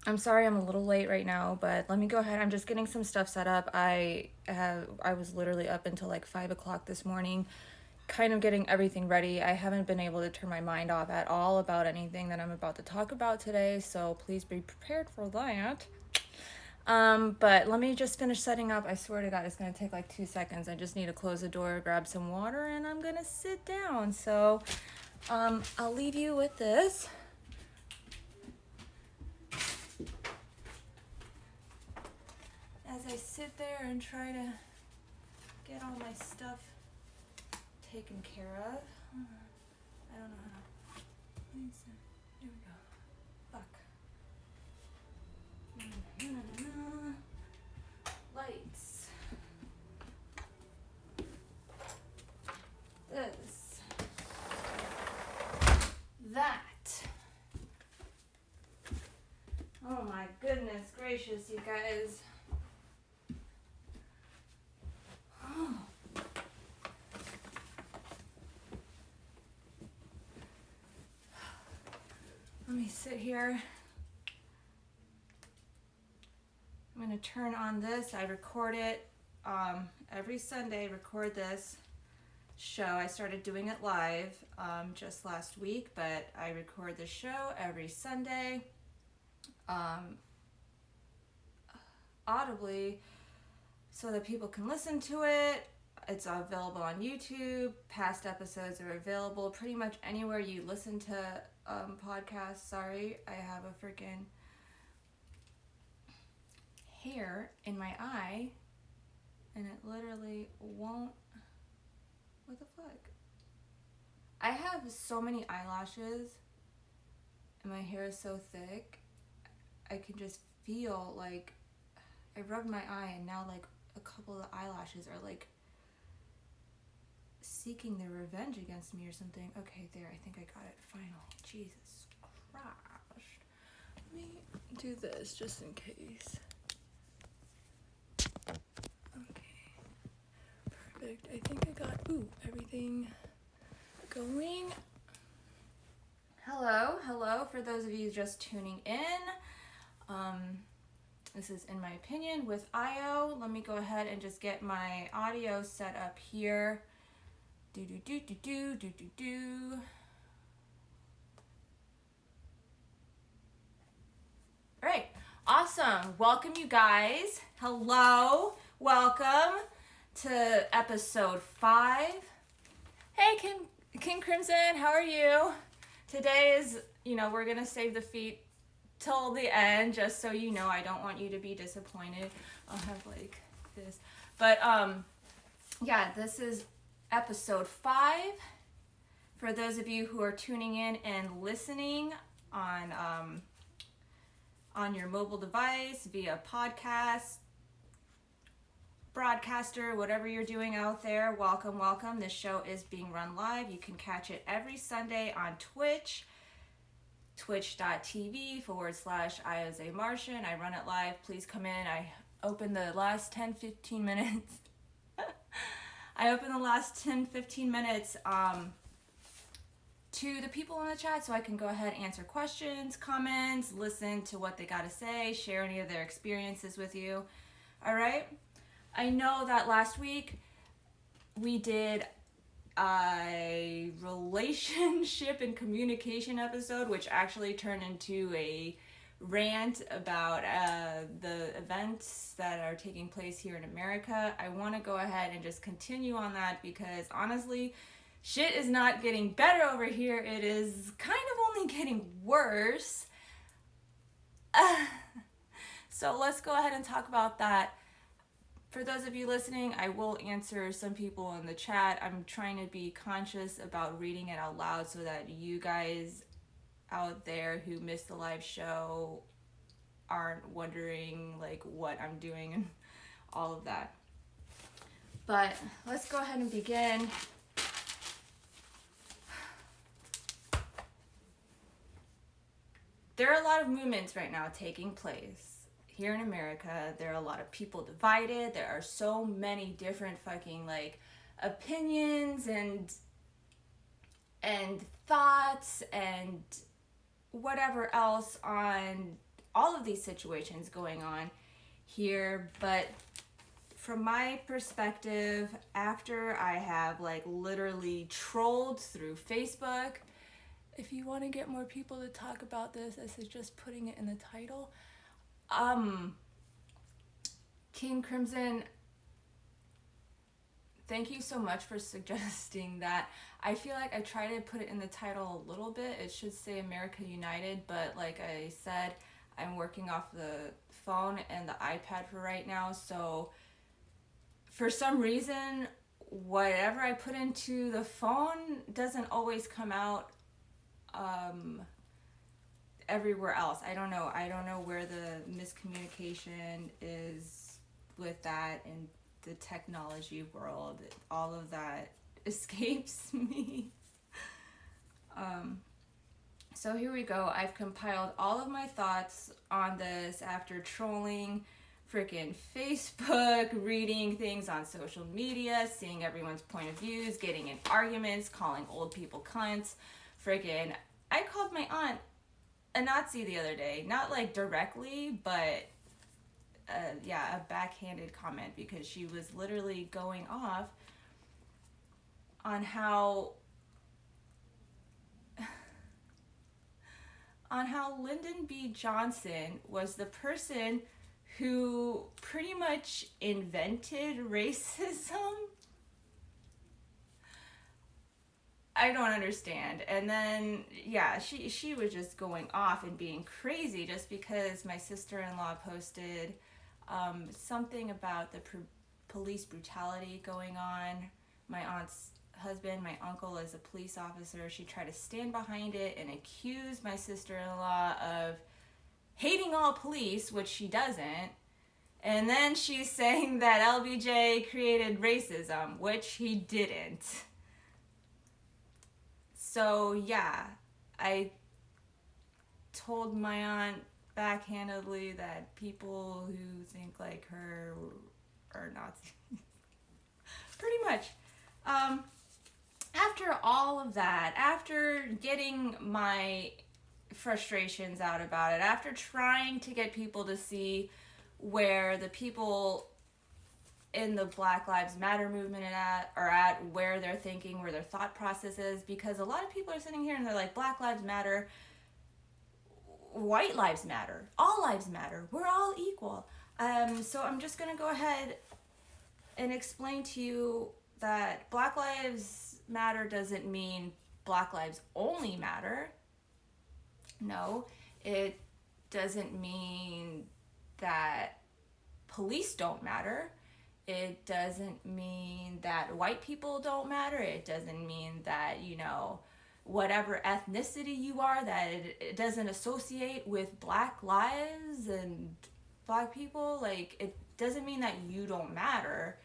I'm sorry I'm a little late right now, but let me go ahead. I'm just getting some stuff set up. I was literally up until like 5 o'clock this morning, kind of getting everything ready. I haven't been able to turn my mind off at all about anything that I'm about to talk about today, so please be prepared for that. But let me just finish setting up. I swear to God, it's gonna take like 2 seconds. I just need to close the door, grab some water, and I'm gonna sit down. So, I'll leave you with this. As I sit there and try to get all my stuff taken care of. I don't know how to. There we go. Fuck. Lights. This. That. Oh my goodness gracious, you guys. Oh. Let me sit here. I'm going to turn on this. I record it every Sunday. Record this show. I started doing it live just last week, but I record the show every Sunday audibly so that people can listen to it. It's available on YouTube. Past episodes are available pretty much anywhere you listen to podcasts. Sorry, I have a freaking hair in my eye and it literally won't. What the fuck? I have so many eyelashes and my hair is so thick. I can just feel like I rubbed my eye and now like a couple of the eyelashes are like seeking their revenge against me or something. Okay, there, I think I got it finally. Jesus Christ. Let me do this just in case. Okay, perfect. I think I got, everything going. Hello, for those of you just tuning in. This is In My Opinion with IO. Let me go ahead and just get my audio set up here. Do. All right, awesome. Welcome, you guys. Hello, welcome to episode 5. Hey, King Crimson, how are you? Today is, we're gonna save the feet till the end, just so you know. I don't want you to be disappointed. I'll have like this, but yeah, this is episode 5. For those of you who are tuning in and listening on your mobile device via podcast, broadcaster, whatever you're doing out there, welcome. This show is being run live. You can catch it every Sunday on Twitch, twitch.tv/IOZA Martian. I run it live. Please come in. I open the last 10-15 minutes. To the people in the chat so I can go ahead and answer questions, comments, listen to what they got to say, share any of their experiences with you. All right? I know that last week we did a relationship and communication episode, which actually turned into a rant about the events that are taking place here in America. I want to go ahead and just continue on that because honestly, shit is not getting better over here. It is kind of only getting worse. So let's go ahead and talk about that. For those of you listening, I will answer some people in the chat. I'm trying to be conscious about reading it out loud so that you guys out there who missed the live show aren't wondering like what I'm doing and all of that. But let's go ahead and begin. There are a lot of movements right now taking place here in America. There are a lot of people divided. There are so many different fucking like opinions and thoughts and whatever else on all of these situations going on here. But from my perspective, after I have like literally trolled through Facebook, if you want to get more people to talk about this, I suggest putting it in the title. King Crimson, thank you so much for suggesting that. I feel like I try to put it in the title a little bit. It should say America United, but like I said, I'm working off the phone and the iPad for right now, so for some reason, whatever I put into the phone doesn't always come out everywhere else. I don't know. I don't know where the miscommunication is with that in the technology world. All of that escapes me. So here we go. I've compiled all of my thoughts on this after trolling freaking Facebook, reading things on social media, seeing everyone's point of views, getting in arguments, calling old people cunts. Freaking, I called my aunt a Nazi the other day. Not like directly, but yeah, a backhanded comment, because she was literally going off on how Lyndon B. Johnson was the person who pretty much invented racism. I don't understand. And then, yeah, she was just going off and being crazy just because my sister-in-law posted something about the police brutality going on. My aunt's husband, my uncle, is a police officer. She tried to stand behind it and accuse my sister-in-law of hating all police, which she doesn't. And then she's saying that LBJ created racism, which he didn't. So yeah, I told my aunt backhandedly that people who think like her are Nazis. Pretty much. After all of that, after getting my frustrations out about it, after trying to get people to see where the people in the Black Lives Matter movement are at, where they're thinking, where their thought process is, because a lot of people are sitting here and they're like, Black Lives Matter, white lives matter, all lives matter, we're all equal. So I'm just gonna go ahead and explain to you that Black Lives Matter doesn't mean Black lives only matter. No, it doesn't mean that police don't matter. It doesn't mean that white people don't matter. It doesn't mean that, you know, whatever ethnicity you are, that it doesn't associate with Black lives and Black people. Like, it doesn't mean that you don't matter.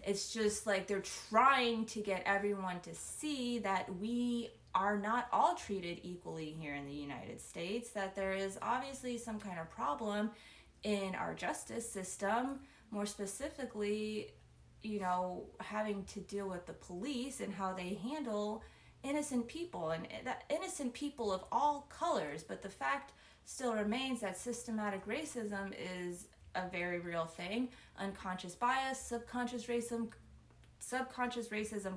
It's just like they're trying to get everyone to see that we are not all treated equally here in the United States, that there is obviously some kind of problem in our justice system, more specifically, you know, having to deal with the police and how they handle innocent people, and that innocent people of all colors. But the fact still remains that systematic racism is a very real thing. Unconscious bias, subconscious racism,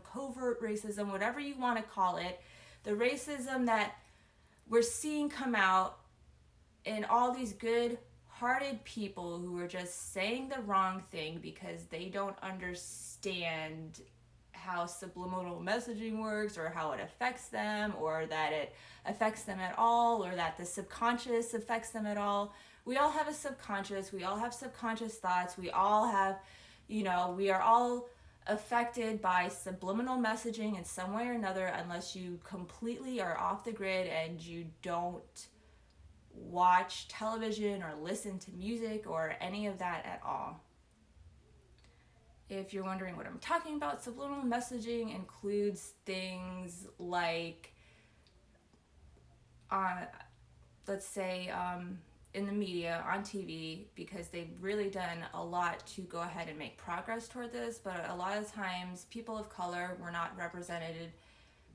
covert racism, whatever you want to call it, the racism that we're seeing come out in all these good-hearted people who are just saying the wrong thing because they don't understand how subliminal messaging works, or how it affects them, or that it affects them at all, or that the subconscious affects them at all. We all have a subconscious. We all have subconscious thoughts. We all have, you know, we are all affected by subliminal messaging in some way or another, unless you completely are off the grid and you don't watch television or listen to music or any of that at all. If you're wondering what I'm talking about, subliminal messaging includes things like, let's say, in the media, on TV, because they've really done a lot to go ahead and make progress toward this, but a lot of times people of color were not represented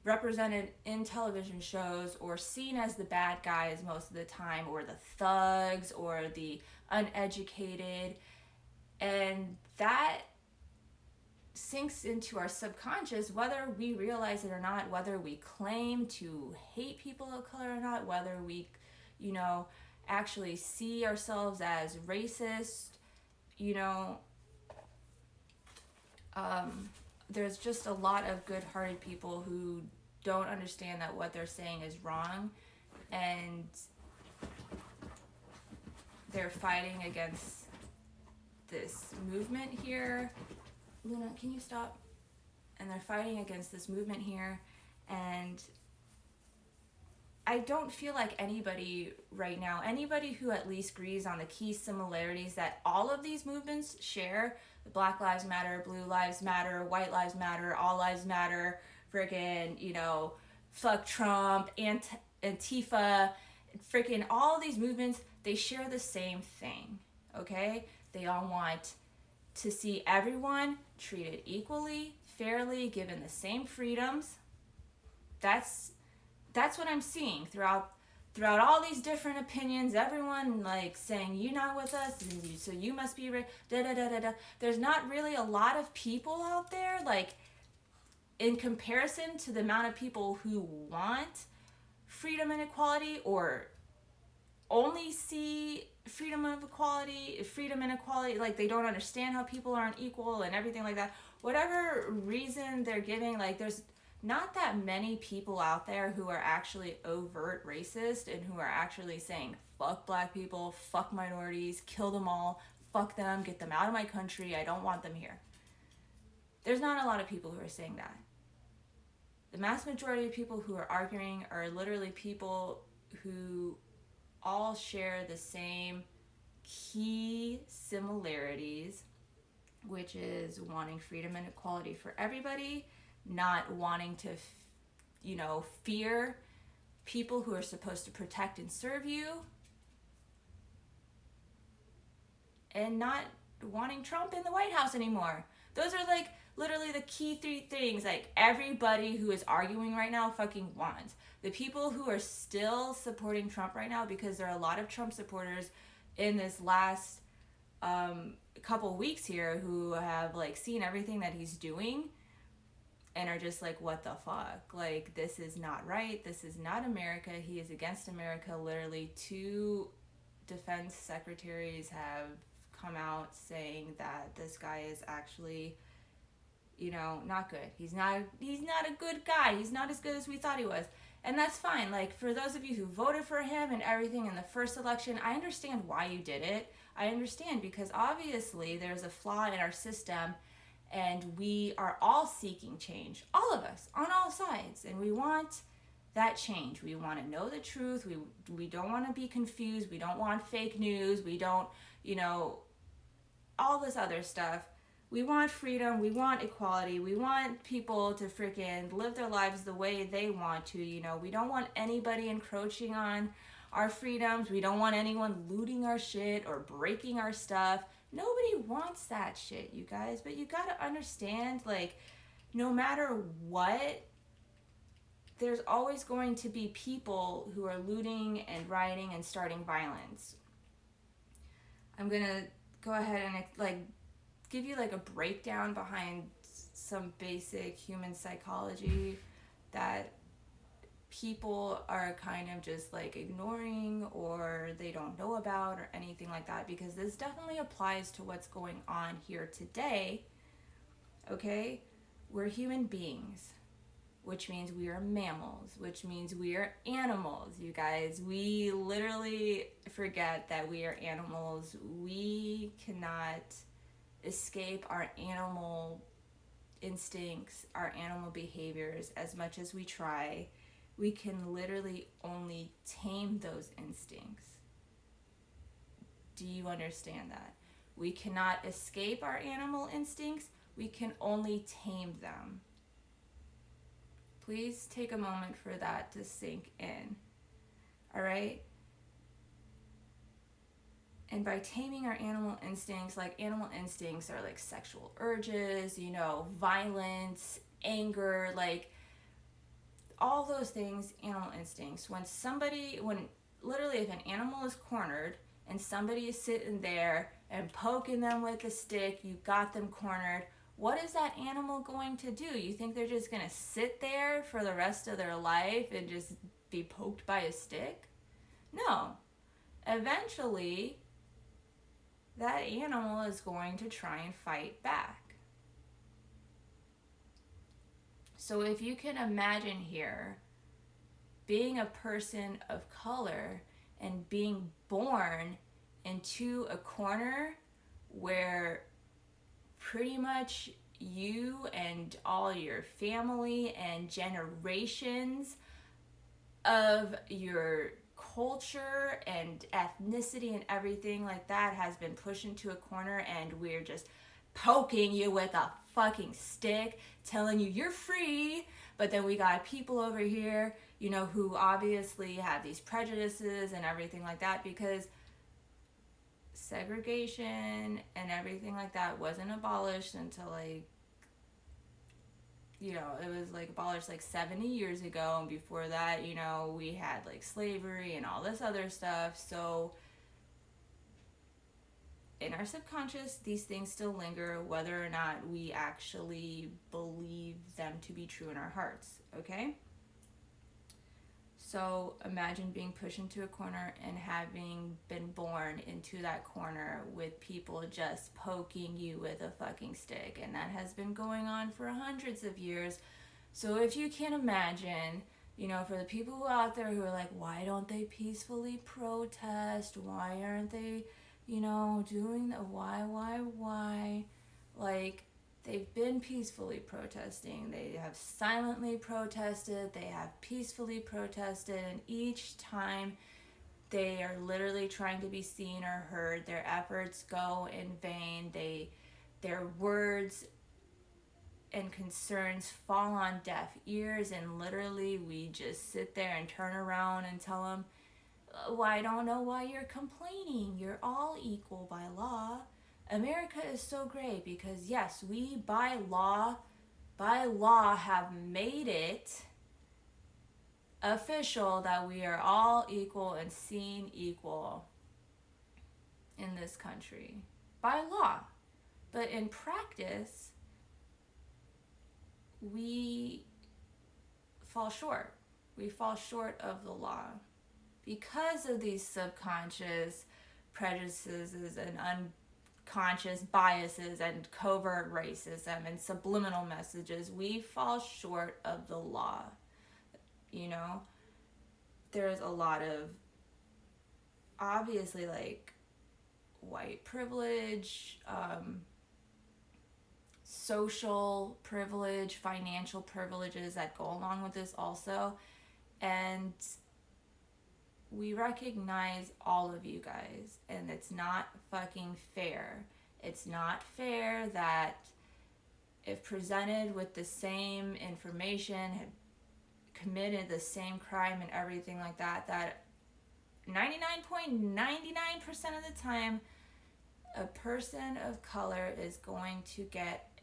represented in television shows or seen as the bad guys most of the time, or the thugs or the uneducated. And that sinks into our subconscious, whether we realize it or not, whether we claim to hate people of color or not, whether we, actually see ourselves as racist, you know, there's just a lot of good-hearted people who don't understand that what they're saying is wrong, and they're fighting against this movement here. Luna, can you stop? And they're fighting against this movement here, and I don't feel like anybody right now, anybody who at least agrees on the key similarities that all of these movements share, the Black Lives Matter, Blue Lives Matter, White Lives Matter, All Lives Matter, friggin', fuck Trump, Antifa, freaking all these movements, they share the same thing, okay? They all want to see everyone treated equally, fairly, given the same freedoms. That's what I'm seeing throughout all these different opinions. Everyone like saying, you're not with us, so you must be da da da da da. There's not really a lot of people out there, like, in comparison to the amount of people who want freedom and equality, or only see freedom and equality, like they don't understand how people aren't equal and everything like that. Whatever reason they're giving, like, there's not that many people out there who are actually overt racist and who are actually saying, fuck black people, fuck minorities, kill them all, fuck them, get them out of my country, I don't want them here. There's not a lot of people who are saying that. The mass majority of people who are arguing are literally people who all share the same key similarities, which is wanting freedom and equality for everybody, not wanting to, fear people who are supposed to protect and serve you, and not wanting Trump in the White House anymore. Those are like literally the key three things like everybody who is arguing right now fucking wants. The people who are still supporting Trump right now, because there are a lot of Trump supporters in this last couple weeks here who have like seen everything that he's doing and are just like, what the fuck? Like, this is not right. This is not America. He is against America. Literally 2 defense secretaries have come out saying that this guy is actually, not good. He's not a good guy. He's not as good as we thought he was. And that's fine. Like, for those of you who voted for him and everything in the first election, I understand why you did it. I understand, because obviously there's a flaw in our system, and we are all seeking change, all of us, on all sides, and we want that change. We want to know the truth. We don't want to be confused. We don't want fake news. We don't, all this other stuff. We want freedom. We want equality. We want people to freaking live their lives the way they want to. We don't want anybody encroaching on our freedoms. We don't want anyone looting our shit or breaking our stuff. Nobody wants that shit, you guys. But you gotta understand, like, no matter what, there's always going to be people who are looting and rioting and starting violence. I'm gonna go ahead and like give you like a breakdown behind some basic human psychology that people are kind of just like ignoring or they don't know about or anything like that, because this definitely applies to what's going on here today. Okay, we're human beings, which means we are mammals, which means we are animals, you guys. We literally forget that we are animals. We cannot escape our animal instincts, our animal behaviors as much as we try. We can literally only tame those instincts. Do you understand that? We cannot escape our animal instincts. We can only tame them. Please take a moment for that to sink in. All right? And by taming our animal instincts, like animal instincts are like sexual urges, violence, anger, like all those things, animal instincts. When literally if an animal is cornered and somebody is sitting there and poking them with a stick, you got them cornered. What is that animal going to do? You think they're just going to sit there for the rest of their life and just be poked by a stick? No. Eventually, that animal is going to try and fight back. So if you can imagine here being a person of color and being born into a corner where pretty much you and all your family and generations of your culture and ethnicity and everything like that has been pushed into a corner, and we're just poking you with a fucking stick, telling you you're free. But then we got people over here, you know, who obviously have these prejudices and everything like that, because segregation and everything like that wasn't abolished until, like, you know, it was like abolished like 70 years ago, and before that, you know, we had like slavery and all this other stuff. So in our subconscious, these things still linger, whether or not we actually believe them to be true in our hearts, okay? So imagine being pushed into a corner and having been born into that corner with people just poking you with a fucking stick. And that has been going on for hundreds of years. So if you can imagine, you know, for the people who out there who are like, why don't they peacefully protest? Why aren't they, you know, doing that? Why? Like, they've been peacefully protesting. They have silently protested. They have peacefully protested. And each time they are literally trying to be seen or heard. Their efforts go in vain. Their words and concerns fall on deaf ears. And literally we just sit there and turn around and tell them, well, I don't know why you're complaining. You're all equal by law. America is so great because, yes, we by law have made it official that we are all equal and seen equal in this country by law. But in practice, we fall short. We fall short of the law because of these subconscious prejudices and unconscious biases and covert racism and subliminal messages. We fall short of the law. You know, there's a lot of, obviously, like, white privilege, social privilege, financial privileges that go along with this also. And we recognize all of you guys, and it's not fucking fair. It's not fair that if presented with the same information, had committed the same crime and everything like that, that 99.99% of the time, a person of color is going to get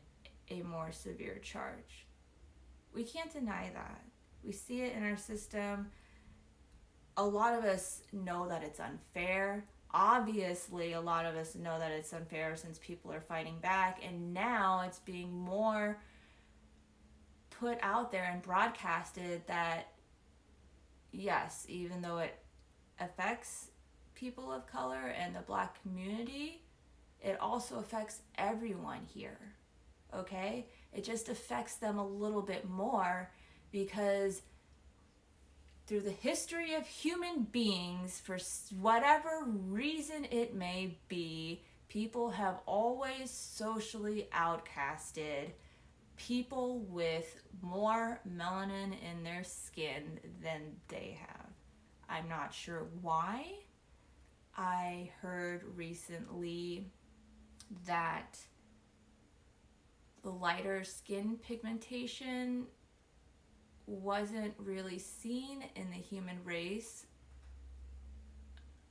a more severe charge. We can't deny that. We see it in our system. A lot of us know that it's unfair. Obviously, a lot of us know that it's unfair since people are fighting back, and now it's being more put out there and broadcasted that, yes, even though it affects people of color and the Black community, it also affects everyone here, okay? It just affects them a little bit more because through the history of human beings, for whatever reason it may be, people have always socially outcasted people with more melanin in their skin than they have. I'm not sure why. I heard recently that the lighter skin pigmentation wasn't really seen in the human race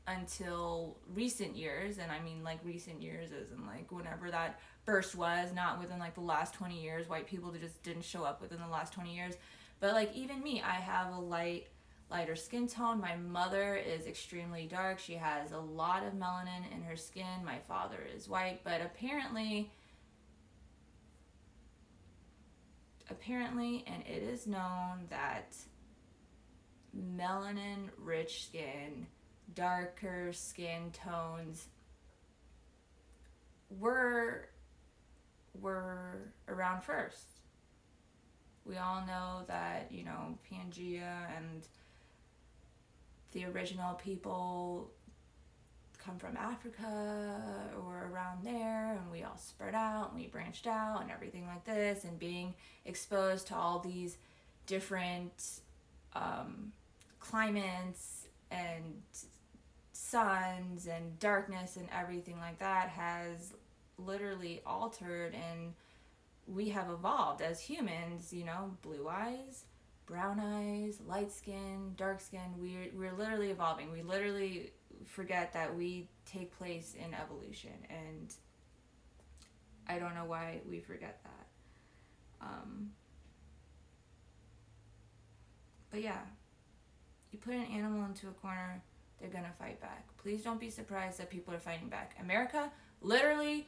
until recent years. And I mean, like, recent years as in, like, whenever that burst was, not within, like, the last 20 years. White people just didn't show up within the last 20 years. But like even me, I have a lighter skin tone. My mother is extremely dark. She has a lot of melanin in her skin. My father is white, but apparently, and it is known that melanin rich skin, darker skin tones were around first. We all know that, you know, Pangea and the original people come from Africa or around there, and we all spread out and we branched out and everything like this, and being exposed to all these different climates and suns and darkness and everything like that has literally altered, and we have evolved as humans, you know, blue eyes, brown eyes, light skin, dark skin. We're literally evolving. We literally forget that we take place in evolution, and I don't know why we forget that. But yeah, you put an animal into a corner, they're gonna fight back. Please don't be surprised that people are fighting back. America literally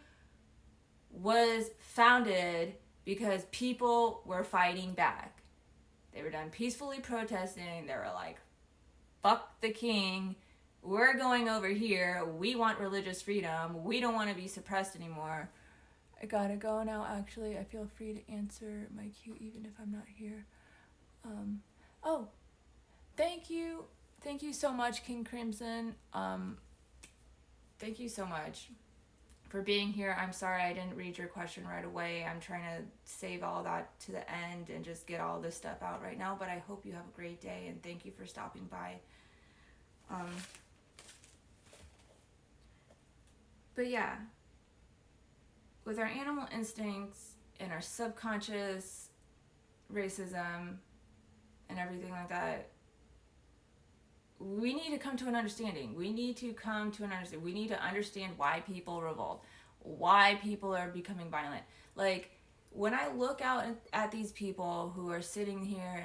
was founded because people were fighting back. They were done peacefully protesting. They were like, fuck the king. We're going over here. We want religious freedom. We don't want to be suppressed anymore. I gotta go now, actually. I feel free to answer my cue even if I'm not here. Oh, thank you. Thank you so much, King Crimson. Thank you so much for being here. I'm sorry I didn't read your question right away. I'm trying to save all that to the end and just get all this stuff out right now, but I hope you have a great day, and thank you for stopping by. But yeah, with our animal instincts and our subconscious racism and everything like that, we need to come to an understanding. We need to understand why people revolt, why people are becoming violent. Like, when I look out at these people who are sitting here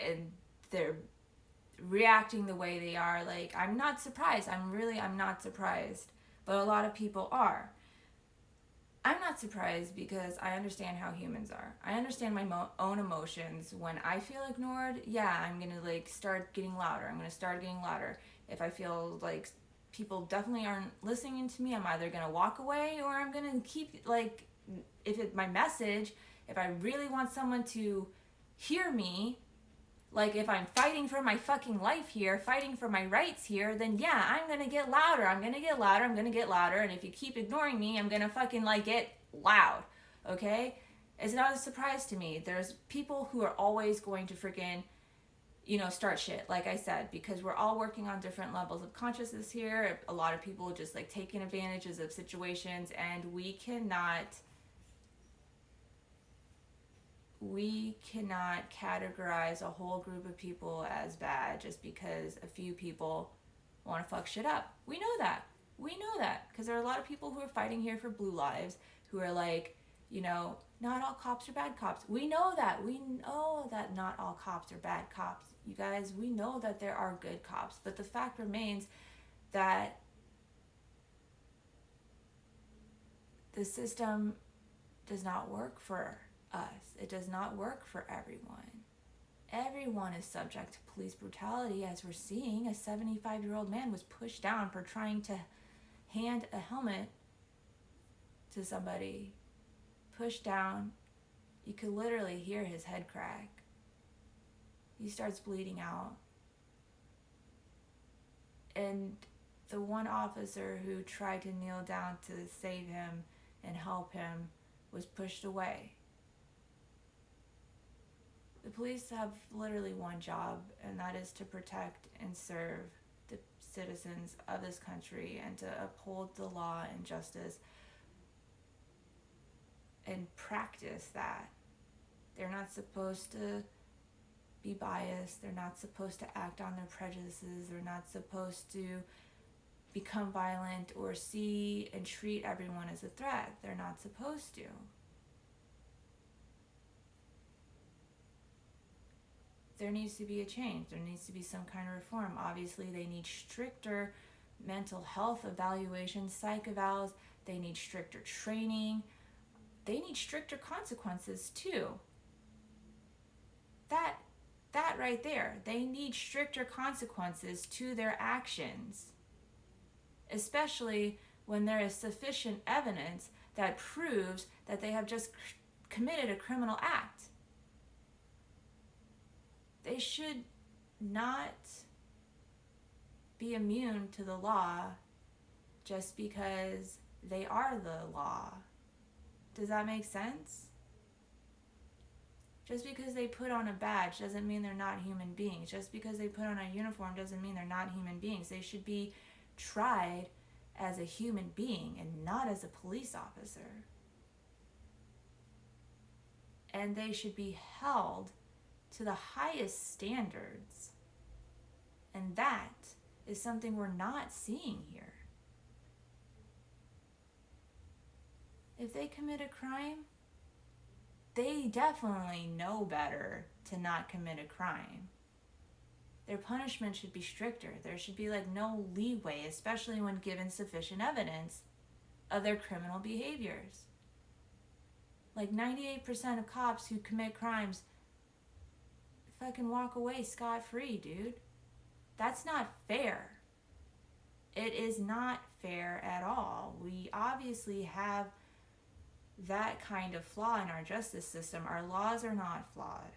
and they're reacting the way they are, like, I'm not surprised. I'm not surprised. But a lot of people are. I'm not surprised because I understand how humans are. I understand my own emotions. When I feel ignored, yeah, I'm gonna like start getting louder. If I feel like people definitely aren't listening to me, I'm either gonna walk away or I'm gonna keep, like, my message, if I really want someone to hear me, like if I'm fighting for my fucking life here, fighting for my rights here, then yeah, I'm gonna get louder. And if you keep ignoring me, I'm gonna fucking like get loud, okay? It's not a surprise to me. There's people who are always going to freaking, you know, start shit, like I said, because we're all working on different levels of consciousness here. A lot of people just like taking advantages of situations, and we cannot categorize a whole group of people as bad just because a few people want to fuck shit up. We know that because there are a lot of people who are fighting here for blue lives who are like, you know, not all cops are bad cops. We know that not all cops are bad cops, you guys. We know that there are good cops, but the fact remains that the system does not work for us. It does not work for everyone. Everyone is subject to police brutality, as we're seeing. A 75-year-old man was pushed down for trying to hand a helmet to somebody. Pushed down. You could literally hear his head crack. He starts bleeding out. And the one officer who tried to kneel down to save him and help him was pushed away. The police have literally one job, and that is to protect and serve the citizens of this country and to uphold the law and justice and practice that. They're not supposed to be biased. They're not supposed to act on their prejudices. They're not supposed to become violent or see and treat everyone as a threat. They're not supposed to. there needs to be a change. There needs to be some kind of reform. Obviously, they need stricter mental health evaluations, psych evals. They need stricter training. They need stricter consequences too. That right there. They need stricter consequences to their actions, especially when there is sufficient evidence that proves that they have just committed a criminal act. They should not be immune to the law just because they are the law. Does that make sense? Just because they put on a badge doesn't mean they're not human beings. Just because they put on a uniform doesn't mean they're not human beings. They should be tried as a human being and not as a police officer. And they should be held to the highest standards. And that is something we're not seeing here. If they commit a crime, they definitely know better to not commit a crime. Their punishment should be stricter. There should be no leeway, especially when given sufficient evidence of their criminal behaviors. 98% of cops who commit crimes fucking walk away scot-free, dude. That's not fair. It is not fair at all. We obviously have that kind of flaw in our justice system. Our laws are not flawed.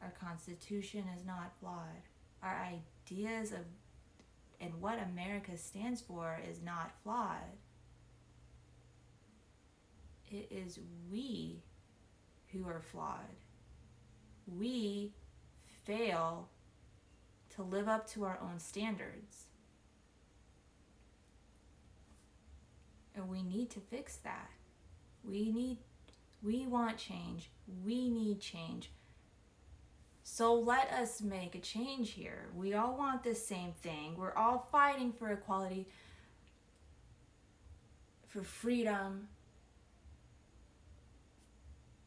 Our Constitution is not flawed. Our ideas of and what America stands for is not flawed. It is we who are flawed. We fail to live up to our own standards. And we need to fix that. We want change. We need change. So let us make a change here. We all want the same thing. We're all fighting for equality, for freedom.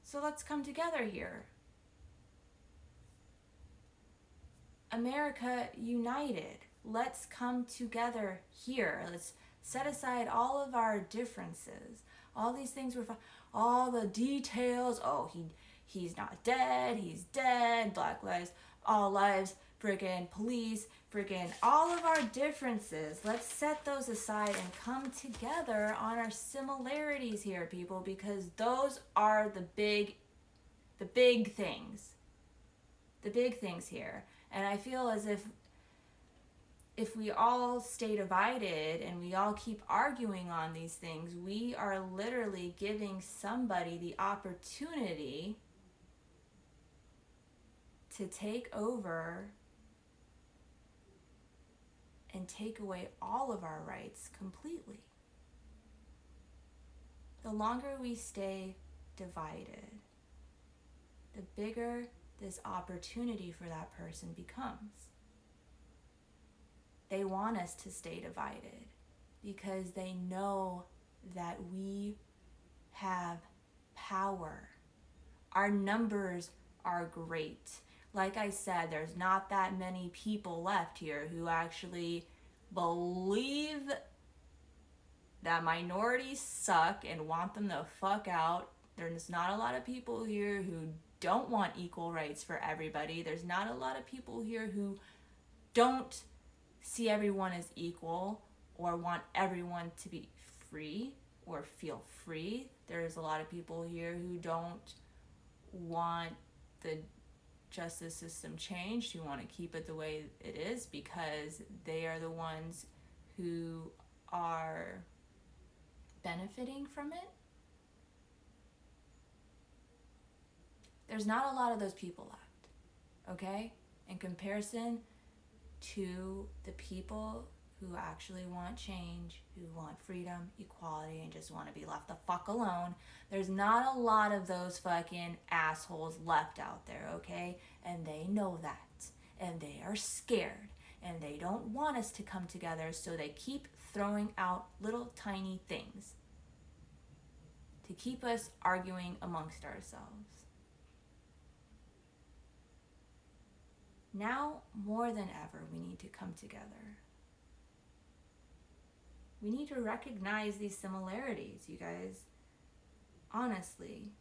So let's come together here. America united. Let's come together here. Let's set aside all of our differences. All these things all the details. Oh, he's not dead. He's dead. Black lives, all lives, friggin' police, friggin' all of our differences. Let's set those aside and come together on our similarities here, people, because those are the big things. The big things here. And I feel as if we all stay divided and we all keep arguing on these things, we are literally giving somebody the opportunity to take over and take away all of our rights completely. The longer we stay divided, the bigger this opportunity for that person becomes. They want us to stay divided because they know that we have power. Our numbers are great. Like I said, there's not that many people left here who actually believe that minorities suck and want them the fuck out. There's not a lot of people here who don't want equal rights for everybody. There's not a lot of people here who don't see everyone as equal or want everyone to be free or feel free. There's a lot of people here who don't want the justice system changed, who want to keep it the way it is because they are the ones who are benefiting from it. There's not a lot of those people left, okay? In comparison to the people who actually want change, who want freedom, equality, and just want to be left the fuck alone. There's not a lot of those fucking assholes left out there, okay? And they know that. And they are scared. And they don't want us to come together, so they keep throwing out little tiny things to keep us arguing amongst ourselves. Now, more than ever, we need to come together. We need to recognize these similarities, you guys. Honestly,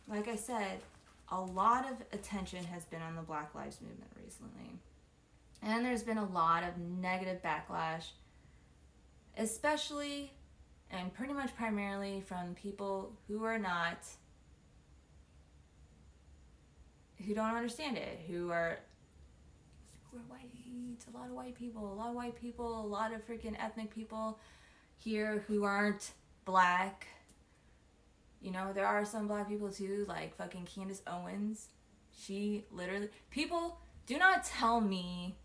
like I said, a lot of attention has been on the Black Lives Movement recently. And there's been a lot of negative backlash, especially and pretty much primarily from people who don't understand it, who are white. A lot of white people, a lot of freaking ethnic people here who aren't black. You know, there are some black people too, like fucking Candace Owens. She literally, people do not tell me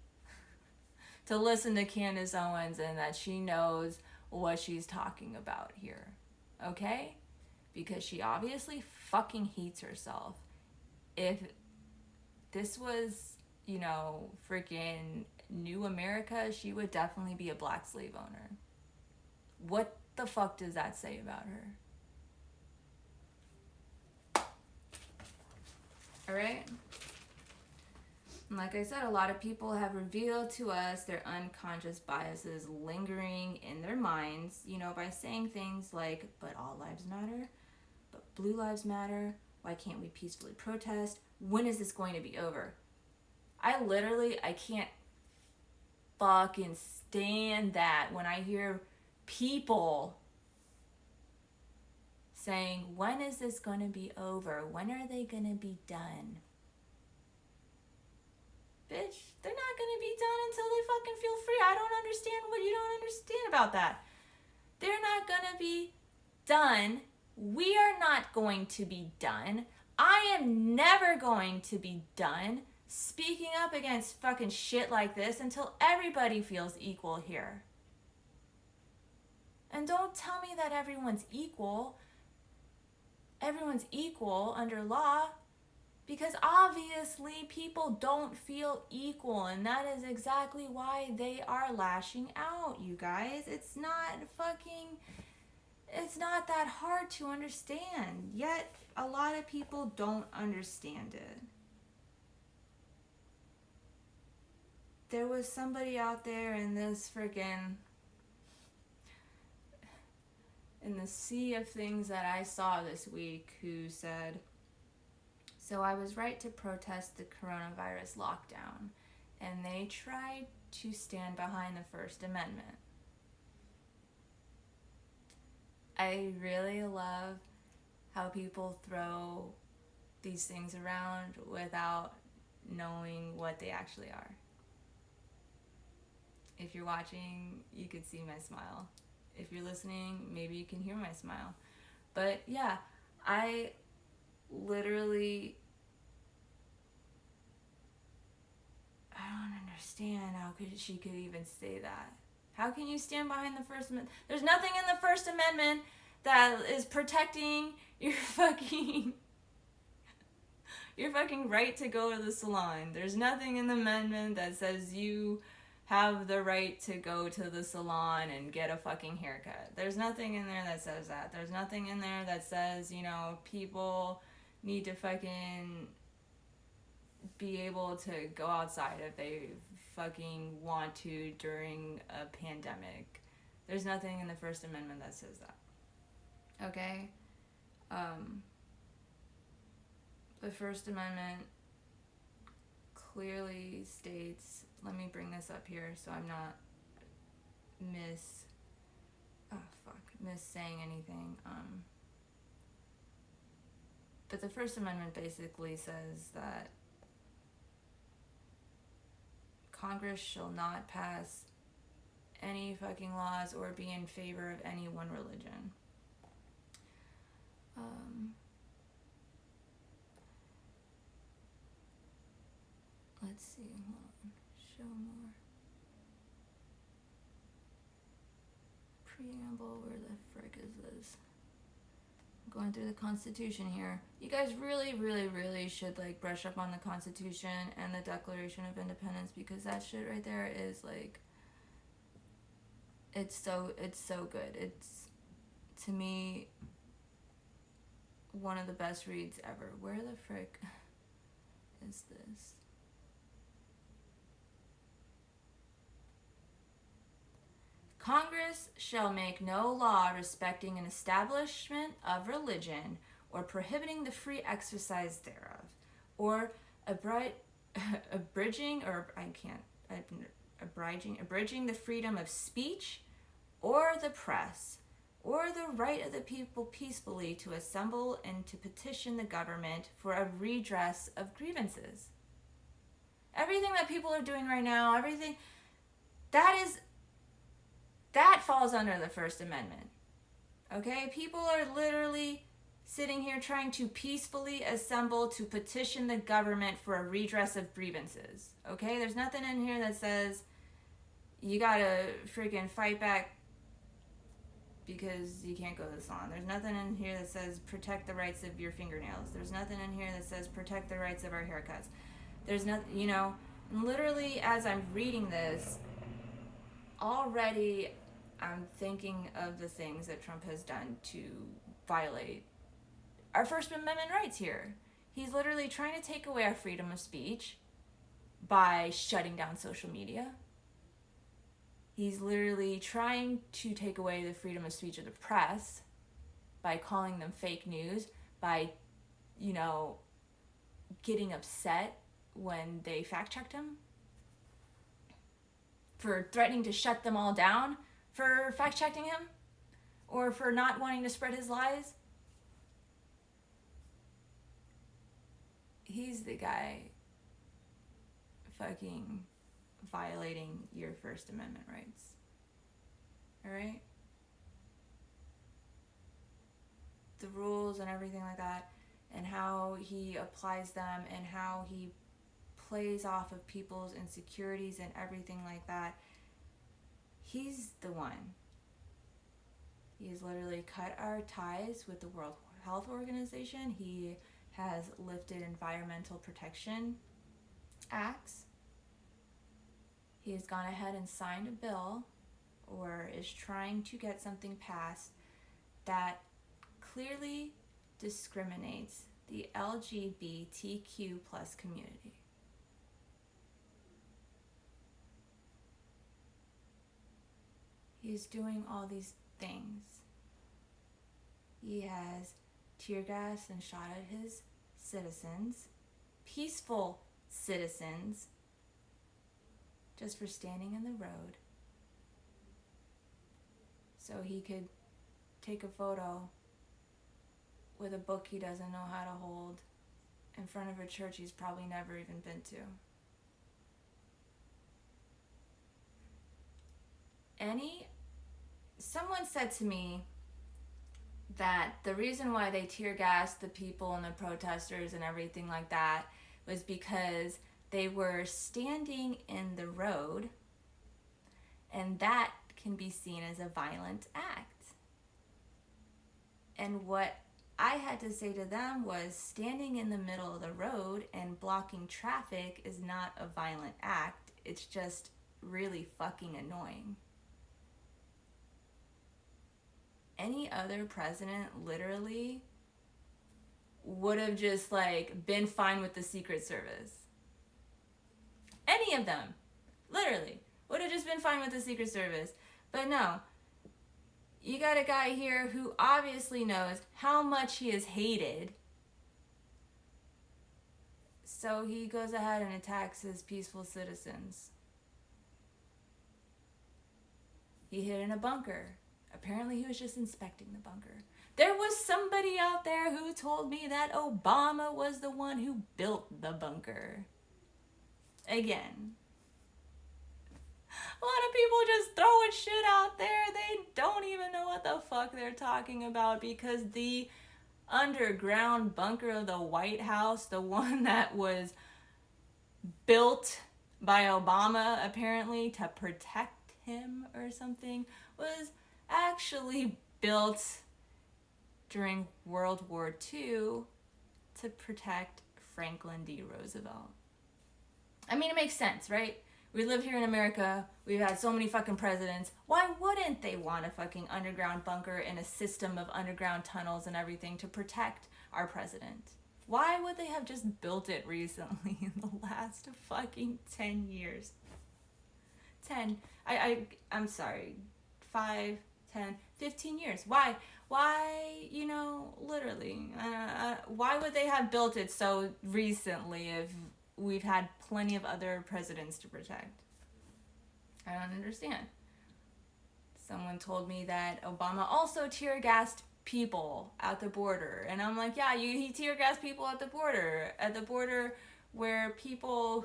to listen to Candace Owens and that she knows what she's talking about here, okay? Because she obviously fucking hates herself. If this was, you know, freaking New America, she would definitely be a black slave owner. What the fuck does that say about her? All right? And like I said, a lot of people have revealed to us their unconscious biases lingering in their minds, you know, by saying things like, but all lives matter, but blue lives matter, why can't we peacefully protest? When is this going to be over? I can't fucking stand that when I hear people saying, when is this going to be over? When are they going to be done? Bitch, they're not going to be done until they fucking feel free. I don't understand what you don't understand about that. They're not going to be done. We are not going to be done. I am never going to be done speaking up against fucking shit like this until everybody feels equal here. And don't tell me that everyone's equal. Everyone's equal under law. Because obviously people don't feel equal, and that is exactly why they are lashing out, you guys. It's not that hard to understand, yet a lot of people don't understand it. There was somebody out there in this in the sea of things that I saw this week who said, so I was right to protest the coronavirus lockdown, and they tried to stand behind the First Amendment. I really love how people throw these things around without knowing what they actually are. If you're watching, you could see my smile. If you're listening, maybe you can hear my smile. But yeah, I literally, I don't understand how she could even say that. How can you stand behind the First Amendment? There's nothing in the First Amendment that is protecting your fucking right to go to the salon. There's nothing in the amendment that says you have the right to go to the salon and get a fucking haircut. There's nothing in there that says that. There's nothing in there that says, you know, people need to fucking be able to go outside if they fucking want to during a pandemic. There's nothing in the First Amendment that says that. Okay? The First Amendment clearly states, let me bring this up here so I'm not miss saying anything. But the First Amendment basically says that Congress shall not pass any fucking laws or be in favor of any one religion. Let's see, hold on, show more. Preamble, where the frick is this? I'm going through the Constitution here. You guys really, really, really should like brush up on the Constitution and the Declaration of Independence, because that shit right there is like, it's so good. It's, to me, one of the best reads ever. Where the frick is this? Congress shall make no law respecting an establishment of religion or prohibiting the free exercise thereof, or abridging the freedom of speech or the press, or the right of the people peacefully to assemble and to petition the government for a redress of grievances. Everything that people are doing right now, everything that falls under the First Amendment. Okay? People are literally sitting here trying to peacefully assemble to petition the government for a redress of grievances. Okay? There's nothing in here that says you gotta freaking fight back because you can't go this long. There's nothing in here that says protect the rights of your fingernails. There's nothing in here that says protect the rights of our haircuts. There's nothing, literally as I'm reading this, already I'm thinking of the things that Trump has done to violate our First Amendment rights here. He's literally trying to take away our freedom of speech by shutting down social media. He's literally trying to take away the freedom of speech of the press by calling them fake news, by, getting upset when they fact-checked him, for threatening to shut them all down for fact-checking him, or for not wanting to spread his lies. He's the guy fucking violating your First Amendment rights. Alright? The rules and everything like that, and how he applies them, and how he plays off of people's insecurities and everything like that. He's the one. He has literally cut our ties with the World Health Organization. He has lifted environmental protection acts. He has gone ahead and signed a bill, or is trying to get something passed, that clearly discriminates the LGBTQ plus community. He is doing all these things. He has tear gassed and shot at his citizens, peaceful citizens, just for standing in the road so he could take a photo with a book he doesn't know how to hold in front of a church he's probably never even been to. Someone said to me that the reason why they tear gassed the people and the protesters and everything like that was because they were standing in the road, and that can be seen as a violent act. And what I had to say to them was, standing in the middle of the road and blocking traffic is not a violent act. It's just really fucking annoying. Any other president literally would have just been fine with the Secret Service. Any of them, literally, would have just been fine with the Secret Service. But no, you got a guy here who obviously knows how much he is hated. So he goes ahead and attacks his peaceful citizens. He hid in a bunker. Apparently he was just inspecting the bunker. There was somebody out there who told me that Obama was the one who built the bunker. Again, a lot of people just throwing shit out there. They don't even know what the fuck they're talking about, because the underground bunker of the White House, the one that was built by Obama apparently to protect him or something, was actually built during World War II to protect Franklin D. Roosevelt. I mean, it makes sense, right? We live here in America. We've had so many fucking presidents. Why wouldn't they want a fucking underground bunker and a system of underground tunnels and everything to protect our president? Why would they have just built it recently in the last fucking 10 years? I'm sorry. 5, 10, 15 years. Why? Why, you know, literally, why would they have built it so recently if we've had plenty of other presidents to protect? I don't understand. Someone told me that Obama also tear gassed people at the border, and I'm like, yeah, he tear gassed people at the border where people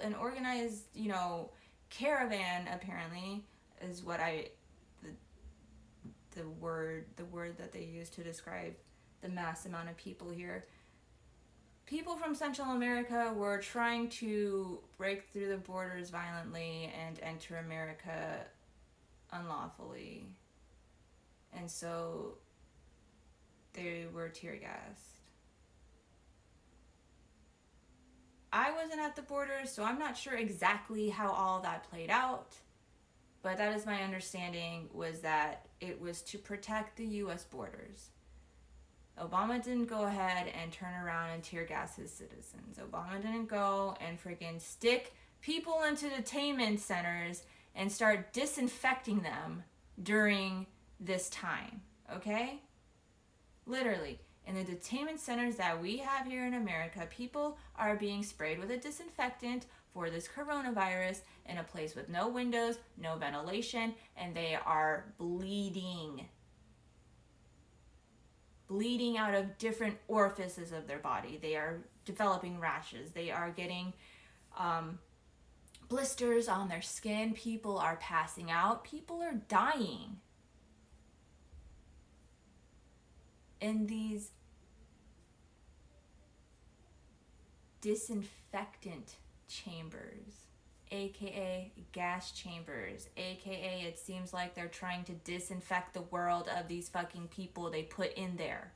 and organized, you know, caravan apparently is what the word that they use to describe the mass amount of people here. People from Central America were trying to break through the borders violently and enter America unlawfully. And so they were tear gassed. I wasn't at the border, so I'm not sure exactly how all that played out. But that is my understanding, was that it was to protect the U.S. borders. Obama didn't go ahead and turn around and tear gas his citizens. Obama didn't go and freaking stick people into detainment centers and start disinfecting them during this time, okay? Literally, in the detainment centers that we have here in America, people are being sprayed with a disinfectant for this coronavirus in a place with no windows, no ventilation, and they are bleeding out of different orifices of their body. They are developing rashes. They are getting blisters on their skin. People are passing out. People are dying in these disinfectant chambers, aka gas chambers, aka it seems like they're trying to disinfect the world of these fucking people they put in there.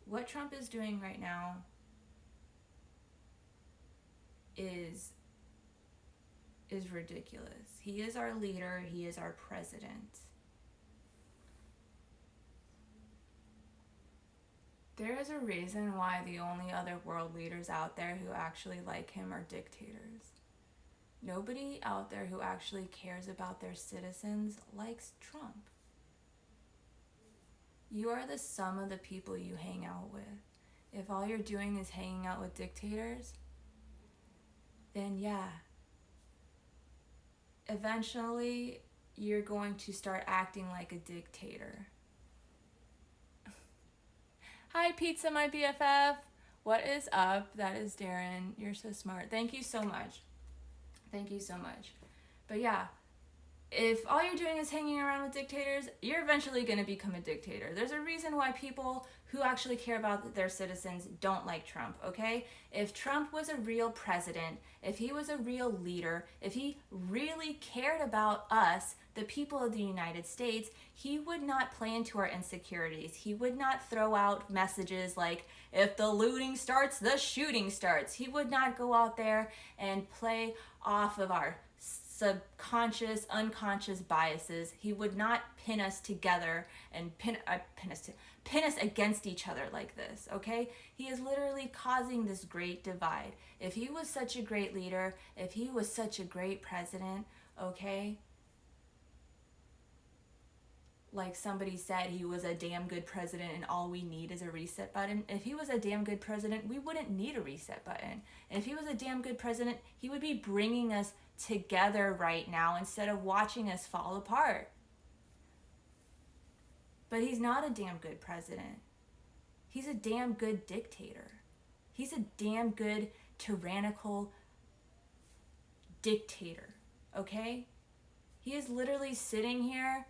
What Trump is doing right now is ridiculous. He is our leader. He is our president. There is a reason why the only other world leaders out there who actually like him are dictators. Nobody out there who actually cares about their citizens likes Trump. You are the sum of the people you hang out with. If all you're doing is hanging out with dictators, then yeah, eventually you're going to start acting like a dictator. Hi, Pizza, my BFF. What is up? That is Darren. You're so smart. Thank you so much. Thank you so much. But yeah, if all you're doing is hanging around with dictators, you're eventually going to become a dictator. There's a reason why people who actually care about their citizens don't like Trump, okay? If Trump was a real president, if he was a real leader, if he really cared about us, the people of the United States, he would not play into our insecurities. He would not throw out messages like, if the looting starts, the shooting starts. He would not go out there and play off of our subconscious, unconscious biases. He would not pin us together and pin us against each other like this, okay? He is literally causing this great divide. If he was such a great leader, if he was such a great president, okay? Like somebody said, he was a damn good president and all we need is a reset button. If he was a damn good president, we wouldn't need a reset button. And if he was a damn good president, he would be bringing us together right now instead of watching us fall apart. But he's not a damn good president. He's a damn good dictator. He's a damn good tyrannical dictator, okay? He is literally sitting here.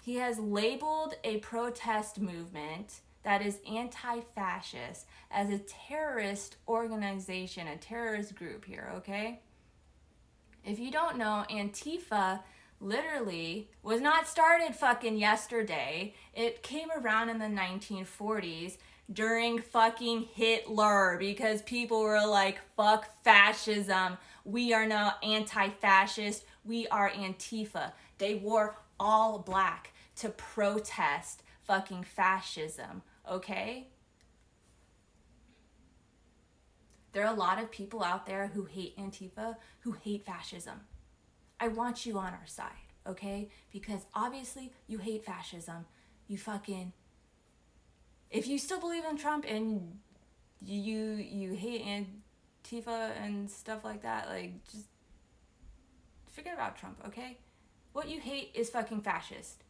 He has labeled a protest movement that is anti-fascist as a terrorist organization, a terrorist group here, okay? If you don't know, Antifa literally was not started fucking yesterday. It came around in the 1940s during fucking Hitler because people were like, fuck fascism. We are now anti-fascist. We are Antifa. They wore all black to protest fucking fascism, okay? There are a lot of people out there who hate Antifa, who hate fascism. I want you on our side, okay? Because obviously you hate fascism. You fucking, if you still believe in Trump and you hate Antifa and stuff like that, like, just forget about Trump, okay? What you hate is fucking fascist.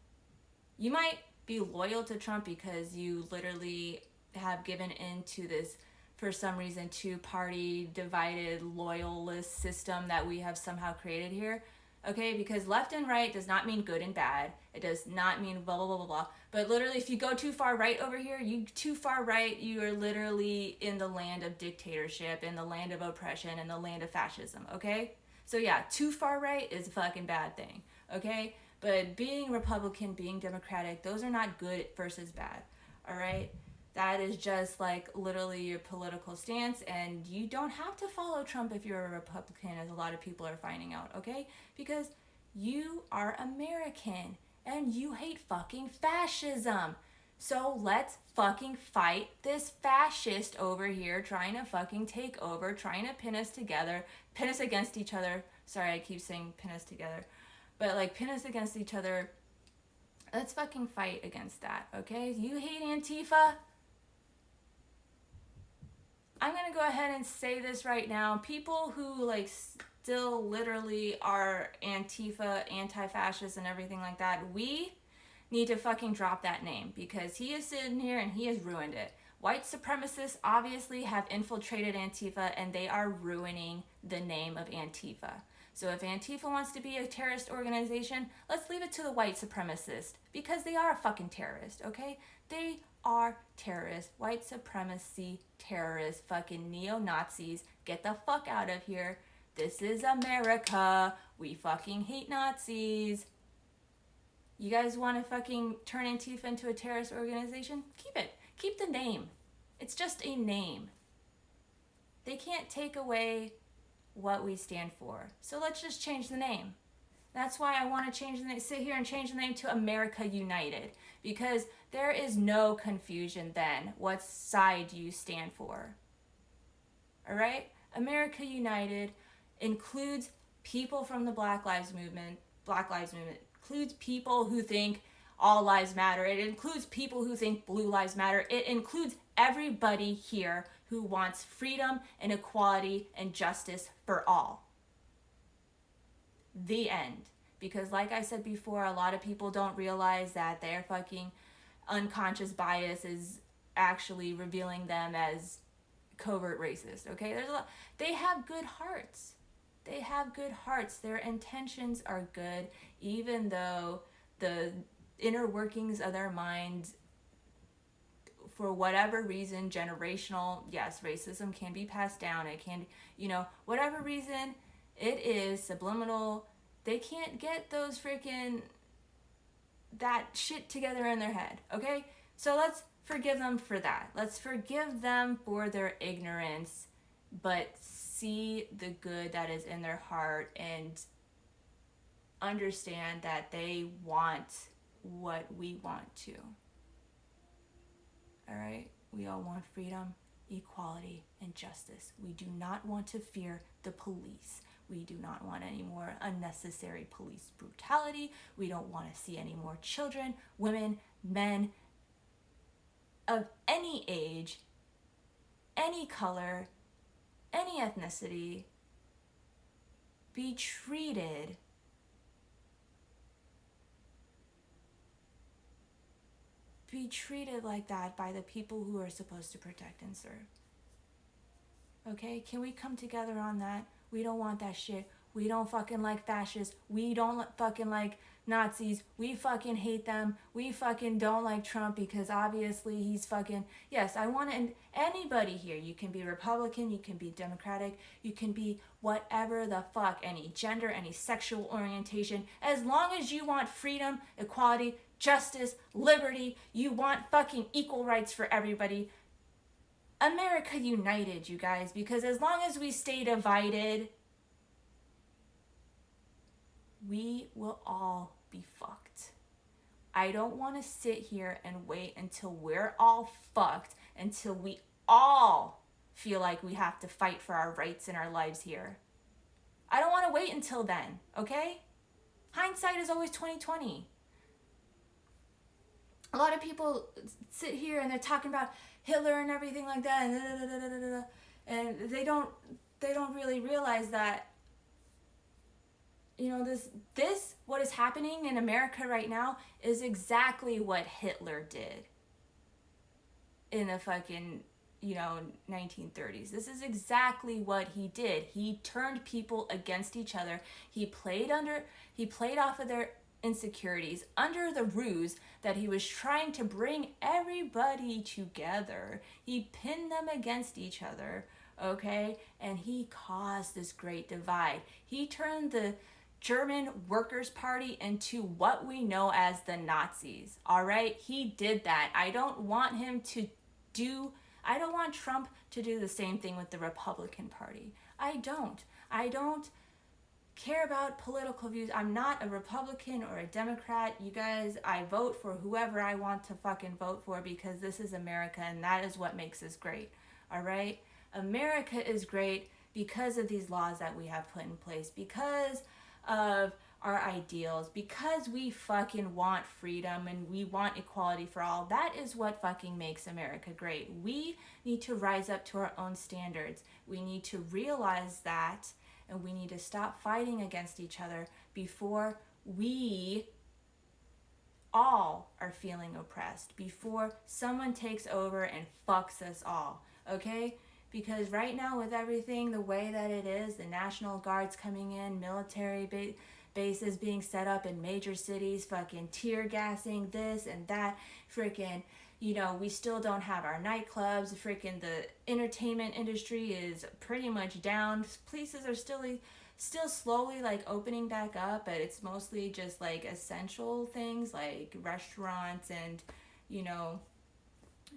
You might be loyal to Trump because you literally have given in to this, for some reason, two-party divided loyalist system that we have somehow created here. Okay, because left and right does not mean good and bad. It does not mean blah, blah, blah, blah, blah. But literally, if you go too far right over here, you too far right, you are literally in the land of dictatorship, in the land of oppression, in the land of fascism, okay? So yeah, too far right is a fucking bad thing, okay? But being Republican, being Democratic, those are not good versus bad, all right? That is just like literally your political stance, and you don't have to follow Trump if you're a Republican, as a lot of people are finding out, okay? Because you are American and you hate fucking fascism. So let's fucking fight this fascist over here trying to fucking take over, trying to pin us together, pin us against each other. Sorry, I keep saying pin us together. But like pin us against each other. Let's fucking fight against that, okay? You hate Antifa? I'm gonna go ahead and say this right now. People who like still literally are Antifa, anti-fascist and everything like that, we need to fucking drop that name, because he is sitting here and he has ruined it. White supremacists obviously have infiltrated Antifa and they are ruining the name of Antifa. So if Antifa wants to be a terrorist organization, let's leave it to the white supremacists, because they are a fucking terrorist, okay? They are terrorists, white supremacy terrorists, fucking neo-Nazis. Get the fuck out of here. This is America. We fucking hate Nazis. You guys want to fucking turn Antifa into a terrorist organization? Keep it. Keep the name. It's just a name. They can't take away what we stand for. So let's just change the name. That's why I want to change the name, sit here and change the name to America United, because there is no confusion then what side you stand for. All right? America United includes people from the Black Lives Movement includes people who think all lives matter. It includes people who think blue lives matter. It includes everybody here who wants freedom and equality and justice for all. The end. Because like I said before, a lot of people don't realize that their fucking unconscious bias is actually revealing them as covert racist, okay? There's a lot. They have good hearts. They have good hearts. Their intentions are good, even though the inner workings of their minds, for whatever reason, generational, yes, racism can be passed down. It can, whatever reason it is, subliminal, they can't get those freaking, that shit together in their head, okay? So let's forgive them for that. Let's forgive them for their ignorance, but see the good that is in their heart and understand that they want what we want to. All right? We all want freedom, equality, and justice. We do not want to fear the police. We do not want any more unnecessary police brutality. We don't want to see any more children, women, men of any age, any color, any ethnicity be treated like that by the people who are supposed to protect and serve. Okay? Can we come together on that? We don't want that shit. We don't fucking like fascists. We don't fucking like Nazis. We fucking hate them. We fucking don't like Trump because obviously he's fucking... Yes, I want anybody here. You can be Republican. You can be Democratic. You can be whatever the fuck. Any gender, any sexual orientation. As long as you want freedom, equality, justice, liberty. You want fucking equal rights for everybody. America United, you guys, because as long as we stay divided, we will all be fucked. I don't want to sit here and wait until we're all fucked, until we all feel like we have to fight for our rights in our lives here. I don't want to wait until then, okay? Hindsight is always 2020. A lot of people sit here and they're talking about Hitler and everything like that, and they don't really realize that, you know, this what is happening in America right now is exactly what Hitler did in the fucking, you know, 1930s. This is exactly what he did. He turned people against each other. He played off of their insecurities under the ruse that he was trying to bring everybody together. He pinned them against each other, okay? And he caused this great divide. He turned the German Workers' Party into what we know as the Nazis, all right? He did that. I don't want Trump to do the same thing with the Republican Party. I don't care about political views. I'm not a Republican or a Democrat. You guys, I vote for whoever I want to fucking vote for because this is America and that is what makes us great, all right? America is great because of these laws that we have put in place, because of our ideals, because we fucking want freedom and we want equality for all. That is what fucking makes America great. We need to rise up to our own standards. We need to realize that, and we need to stop fighting against each other before we all are feeling oppressed, before someone takes over and fucks us all, okay? Because right now with everything the way that it is, the National Guard's coming in, military bases being set up in major cities, fucking tear gassing this and that, freaking, you know, we still don't have our nightclubs, freaking the entertainment industry is pretty much down. Places are still slowly like opening back up, but it's mostly just like essential things like restaurants and, you know,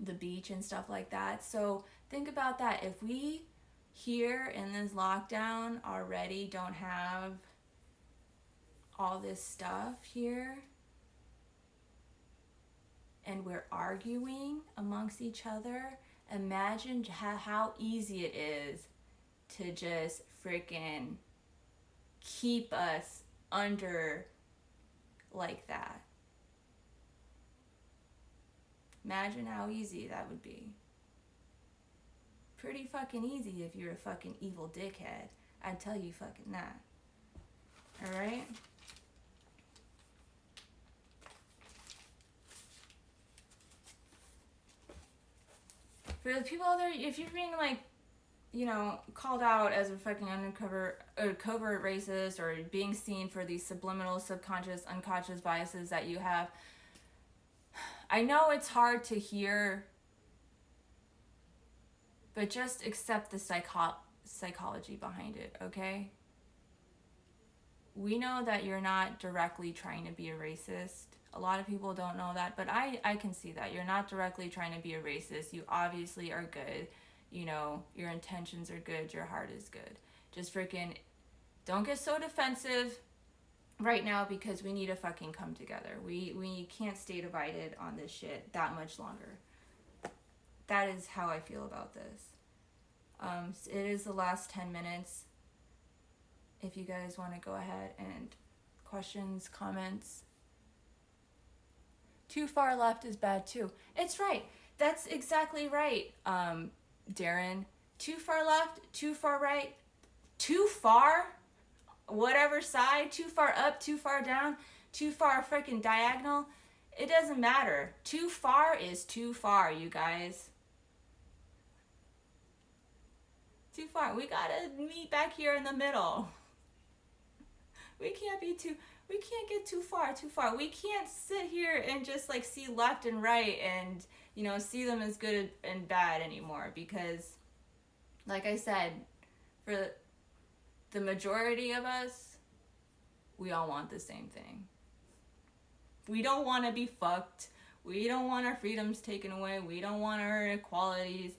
the beach and stuff like that. So think about that. If we here in this lockdown already don't have all this stuff here and we're arguing amongst each other, imagine how easy it is to just freaking keep us under like that. Imagine how easy that would be. Pretty fucking easy if you're a fucking evil dickhead. I'd tell you fucking that. Alright? For the people out there, if you're being like, you know, called out as a fucking undercover or covert racist or being seen for these subliminal, subconscious, unconscious biases that you have, I know it's hard to hear, but just accept the psychology behind it, okay? We know that you're not directly trying to be a racist. A lot of people don't know that, but I can see that. You're not directly trying to be a racist. You obviously are good. You know, your intentions are good. Your heart is good. Just freaking don't get so defensive right now because we need to fucking come together. We can't stay divided on this shit that much longer. That is how I feel about this. It is the last 10 minutes. If you guys want to go ahead and questions, comments. Too far left is bad too. It's right. That's exactly right, Darren. Too far left, too far right, too far, whatever side, too far up, too far down, too far freaking diagonal. It doesn't matter. Too far is too far, you guys. Too far. We gotta meet back here in the middle. We can't get too far. We can't sit here and just like see left and right and, you know, see them as good and bad anymore, because like I said, for the majority of us, we all want the same thing. We don't want to be fucked. We don't want our freedoms taken away. We don't want our equalities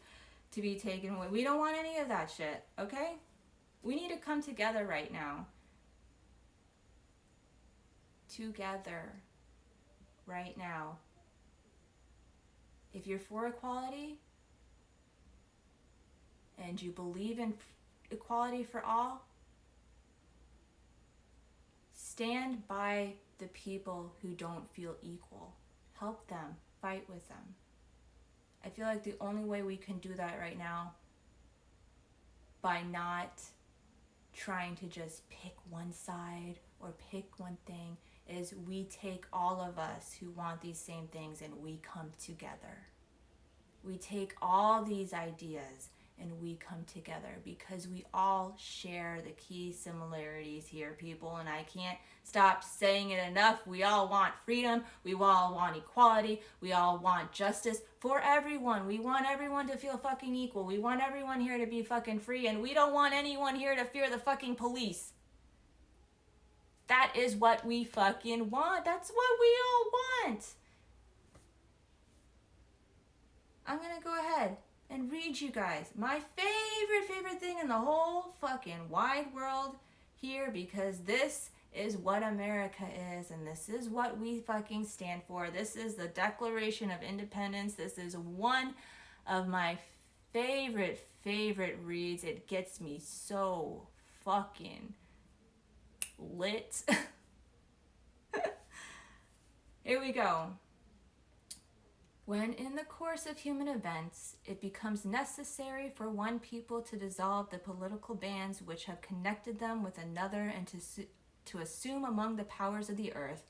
to be taken away. We don't want any of that shit, okay? We need to come together right now. Together right now. If you're for equality, and you believe in equality for all, stand by the people who don't feel equal. Help them, fight with them. I feel like the only way we can do that right now, by not trying to just pick one side or pick one thing, is we take all of us who want these same things and we come together. We take all these ideas and we come together because we all share the key similarities here, people, and I can't stop saying it enough. We all want freedom, we all want equality, we all want justice for everyone. We want everyone to feel fucking equal. We want everyone here to be fucking free, and we don't want anyone here to fear the fucking police. That is what we fucking want. That's what we all want. I'm gonna go ahead and read you guys my favorite thing in the whole fucking wide world here, because this is what America is, and this is what we fucking stand for. This is the Declaration of Independence. This is one of my favorite reads. It gets me so fucking lit. Here we go. When in the course of human events it becomes necessary for one people to dissolve the political bands which have connected them with another, and to assume among the powers of the earth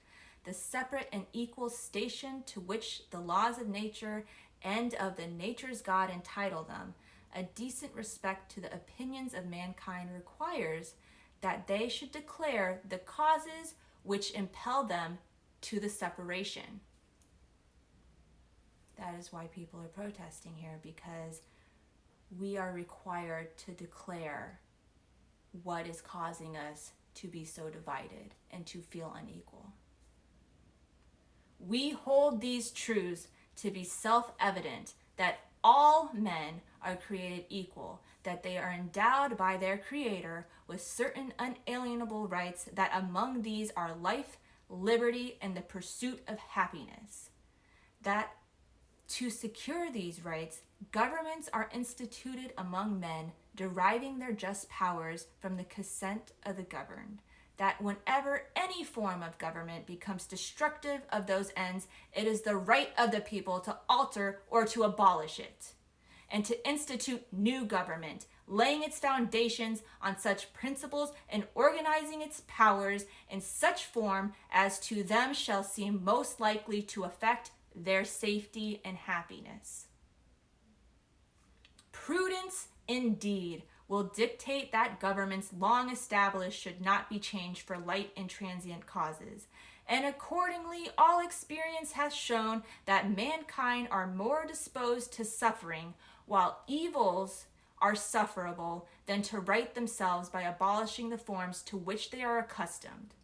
the separate and equal station to which the laws of nature and of the nature's God entitle them, a decent respect to the opinions of mankind requires that they should declare the causes which impel them to the separation. That is why people are protesting here, because we are required to declare what is causing us to be so divided and to feel unequal. We hold these truths to be self-evident, that all men are created equal, that they are endowed by their Creator with certain unalienable rights, that among these are life, liberty, and the pursuit of happiness. That to secure these rights, governments are instituted among men, deriving their just powers from the consent of the governed. That whenever any form of government becomes destructive of those ends, it is the right of the people to alter or to abolish it, and to institute new government, laying its foundations on such principles and organizing its powers in such form as to them shall seem most likely to affect their safety and happiness. Prudence, indeed, will dictate that governments long established should not be changed for light and transient causes. And accordingly, all experience has shown that mankind are more disposed to suffering, while evils are sufferable, than to right themselves by abolishing the forms to which they are accustomed.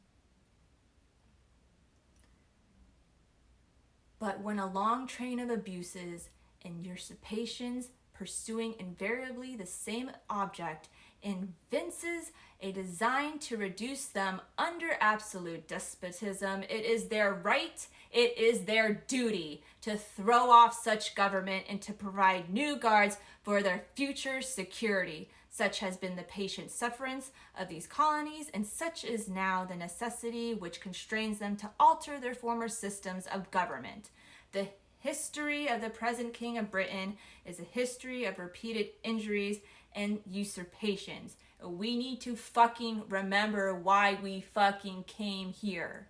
But when a long train of abuses and usurpations, pursuing invariably the same object, evinces a design to reduce them under absolute despotism, it is their right, it is their duty to throw off such government and to provide new guards for their future security. Such has been the patient sufferance of these colonies, and such is now the necessity which constrains them to alter their former systems of government. The history of the present King of Britain is a history of repeated injuries and usurpations. We need to fucking remember why we fucking came here.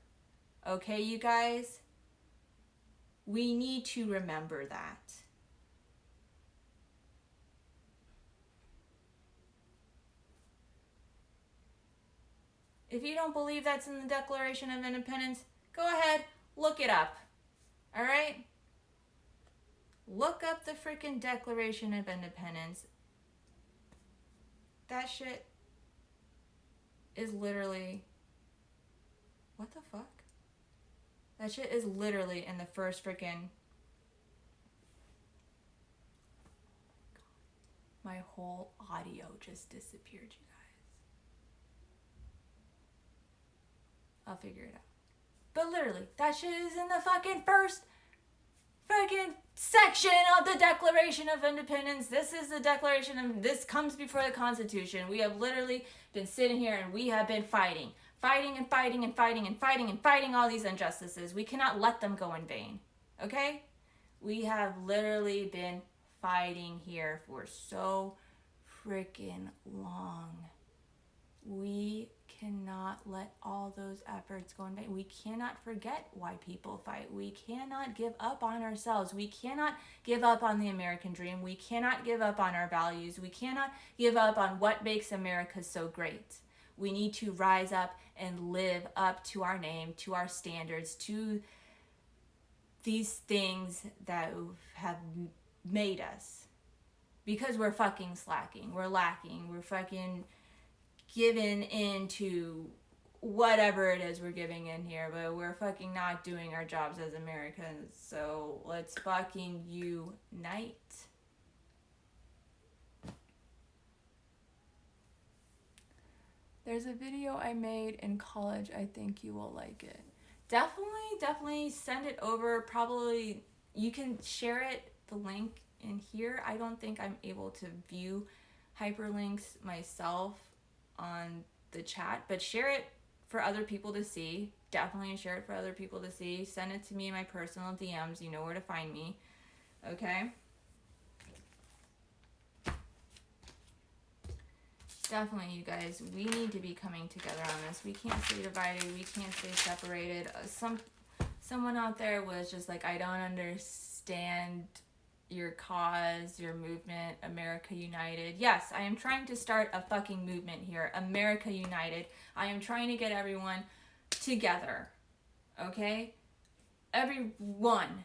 Okay, you guys? We need to remember that. If you don't believe that's in the Declaration of Independence, go ahead, look it up. All right? Look up the freaking Declaration of Independence. That shit is literally... What the fuck? That shit is literally in the first freaking... My whole audio just disappeared, you guys. I'll figure it out. But literally, that shit is in the fucking first freaking section of the Declaration of Independence. This is the Declaration of, this comes before the Constitution. We have literally been sitting here and we have been fighting all these injustices. We cannot let them go in vain. Okay? We have literally been fighting here for so freaking long. We cannot let all those efforts go in vain. We cannot forget why people fight. We cannot give up on ourselves. We cannot give up on the American dream. We cannot give up on our values. We cannot give up on what makes America so great. We need to rise up and live up to our name, to our standards, to these things that have made us. Because we're fucking slacking. We're lacking. We're fucking giving into whatever it is we're giving in here, but we're fucking not doing our jobs as Americans. So let's fucking unite. There's a video I made in college. I think you will like it. Definitely send it over. Probably you can share it, the link in here. I don't think I'm able to view hyperlinks myself on the chat, but share it for other people to see. Definitely share it for other people to see. Send it to me in my personal DMs. You know where to find me. Okay? Definitely, you guys, we need to be coming together on this. We can't stay divided. We can't stay separated. Someone out there was just like, I don't understand your cause, your movement, America United. Yes, I am trying to start a fucking movement here, America United. I am trying to get everyone together, okay? Everyone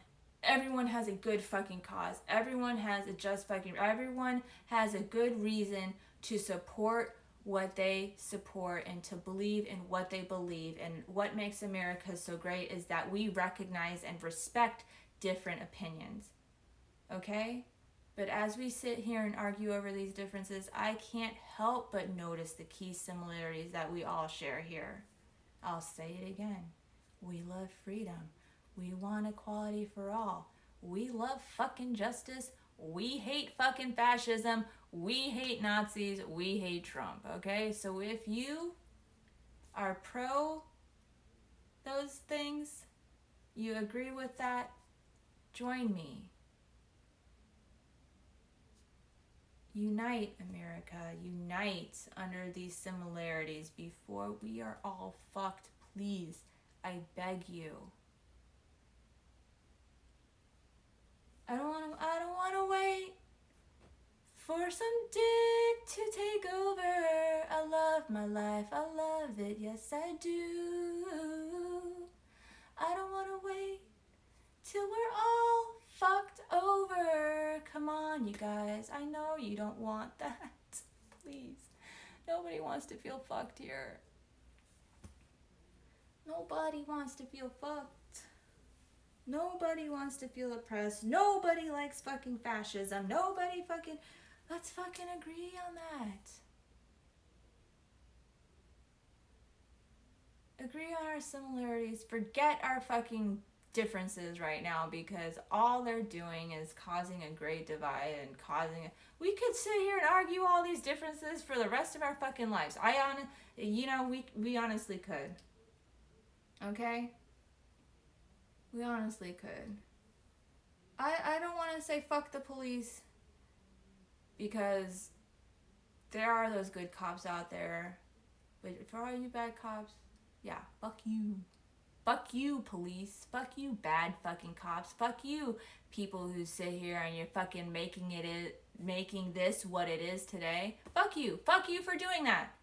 has a good fucking cause. Everyone has a good reason to support what they support and to believe in what they believe. And what makes America so great is that we recognize and respect different opinions. Okay? But as we sit here and argue over these differences, I can't help but notice the key similarities that we all share here. I'll say it again. We love freedom. We want equality for all. We love fucking justice. We hate fucking fascism. We hate Nazis. We hate Trump. Okay? So if you are pro those things, you agree with that, join me. Unite, America. Unite under these similarities before we are all fucked. Please, I beg you. I don't want to wait for some dick to take over. I love my life. I love it. Yes, I do. I don't want to wait till we're all fucked over. Come on, you guys. I know you don't want that. Please. Nobody wants to feel fucked here. Nobody wants to feel fucked. Nobody wants to feel oppressed. Nobody likes fucking fascism. Nobody fucking... Let's fucking agree on that. Agree on our similarities. Forget our fucking differences right now, because all they're doing is causing a great divide and we could sit here and argue all these differences for the rest of our fucking lives. We honestly could. Okay? We honestly could. I don't want to say fuck the police, because there are those good cops out there. But for all you bad cops, yeah, fuck you. Fuck you, police. Fuck you, bad fucking cops. Fuck you, people who sit here and you're fucking making this what it is today. Fuck you. Fuck you for doing that.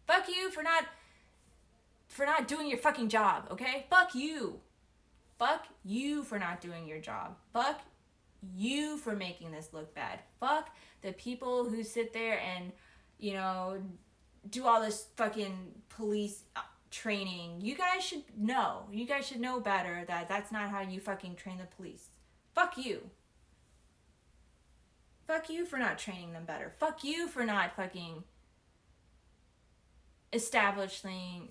Fuck you for not doing your fucking job, okay? Fuck you. Fuck you for not doing your job. Fuck you for making this look bad. Fuck the people who sit there and, do all this fucking police training. You guys should know. You guys should know better that that's not how you fucking train the police. Fuck you. Fuck you for not training them better. Fuck you for not fucking establishing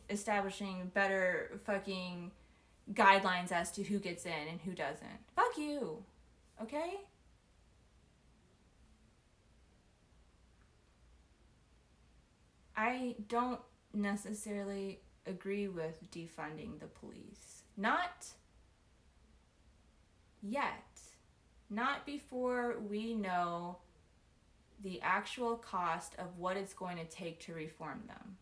better fucking guidelines as to who gets in and who doesn't. Fuck you. Okay? I don't necessarily agree with defunding the police. Not yet. Not before we know the actual cost of what it's going to take to reform them.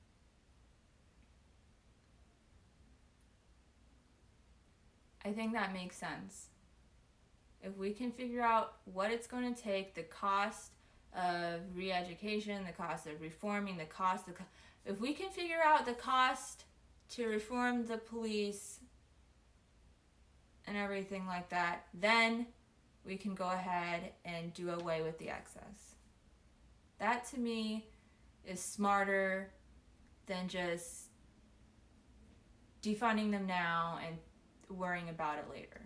I think that makes sense. If we can figure out what it's going to take, the cost of re-education, the cost of reforming, if we can figure out the cost to reform the police and everything like that, then we can go ahead and do away with the excess. That to me is smarter than just defunding them now and worrying about it later.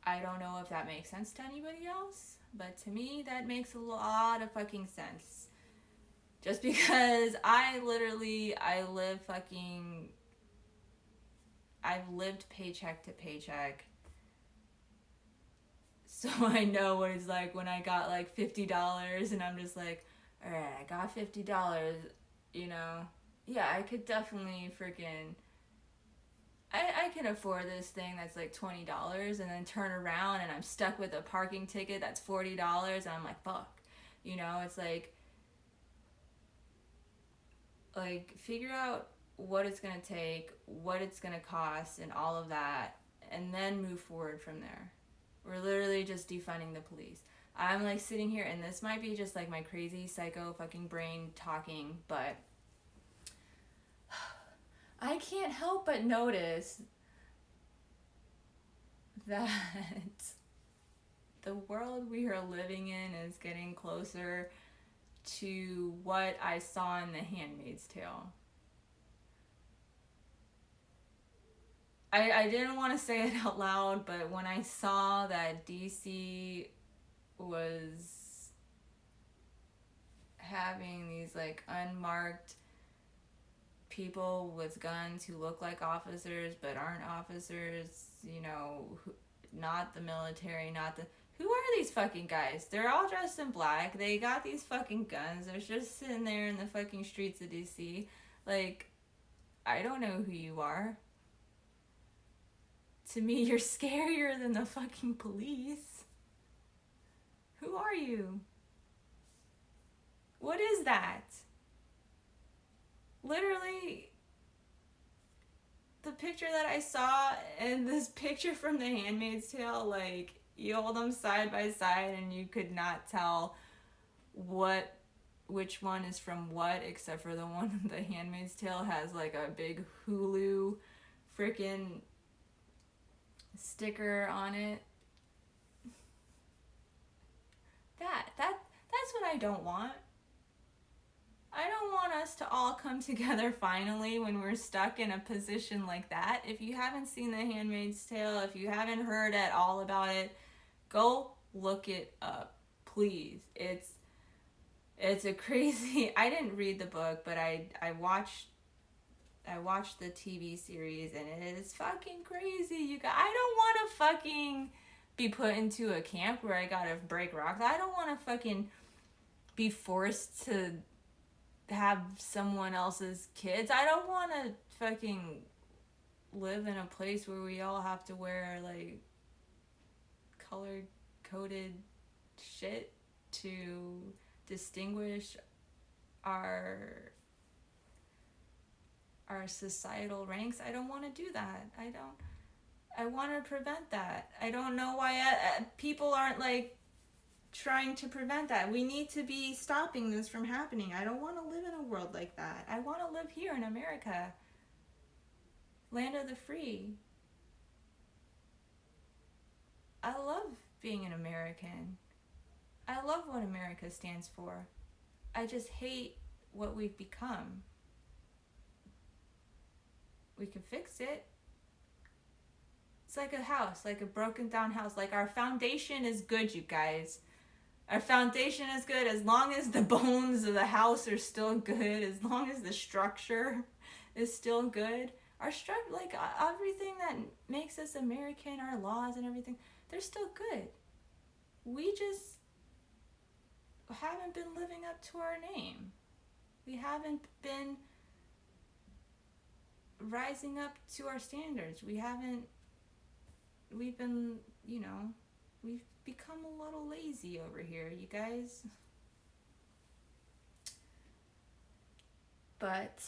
I don't know if that makes sense to anybody else, but to me that makes a lot of fucking sense. Just because I've lived paycheck to paycheck. So I know what it's like when I got like $50 and I'm just like, all right, I got $50, you know. Yeah, I could definitely freaking, I can afford this thing that's like $20 and then turn around and I'm stuck with a parking ticket that's $40 and I'm like, fuck. You know, it's like figure out what it's going to take, what it's going to cost and all of that, and then move forward from there. We're literally just defunding the police. I'm like sitting here and this might be just like my crazy psycho fucking brain talking, but I can't help but notice that the world we are living in is getting closer to what I saw in The Handmaid's Tale. I didn't want to say it out loud, but when I saw that DC was having these like unmarked people with guns who look like officers but aren't officers, you know, not the military, who are these fucking guys? They're all dressed in black. They got these fucking guns. They're just sitting there in the fucking streets of DC. Like, I don't know who you are. To me, you're scarier than the fucking police. Who are you? What is that? Literally, the picture that I saw and this picture from The Handmaid's Tale, like, you hold them side by side and you could not tell which one is from what, except for the one in The Handmaid's Tale has like a big Hulu freaking sticker on it. That's what I don't want. I don't want us to all come together finally when we're stuck in a position like that. If you haven't seen The Handmaid's Tale, if you haven't heard at all about it, go look it up, please. It's a crazy. I didn't read the book, but I watched the TV series and it is fucking crazy. You guys, I don't want to fucking be put into a camp where I gotta break rocks. I don't want to fucking be forced to have someone else's kids. I don't want to fucking live in a place where we all have to wear like color coded shit to distinguish our societal ranks. I don't want to do that. I want to prevent that. I don't know why people aren't like trying to prevent that. We need to be stopping this from happening. I don't want to live in a world like that. I want to live here in America, land of the free. I love being an American. I love what America stands for. I just hate what we've become. We can fix it. It's like a house, like a broken down house. Like, our foundation is good, you guys. Our foundation is good as long as the bones of the house are still good, as long as the structure is still good. Our like everything that makes us American, our laws and everything, they're still good. We just haven't been living up to our name. We haven't been rising up to our standards. We've been, we've become a little lazy over here, you guys. But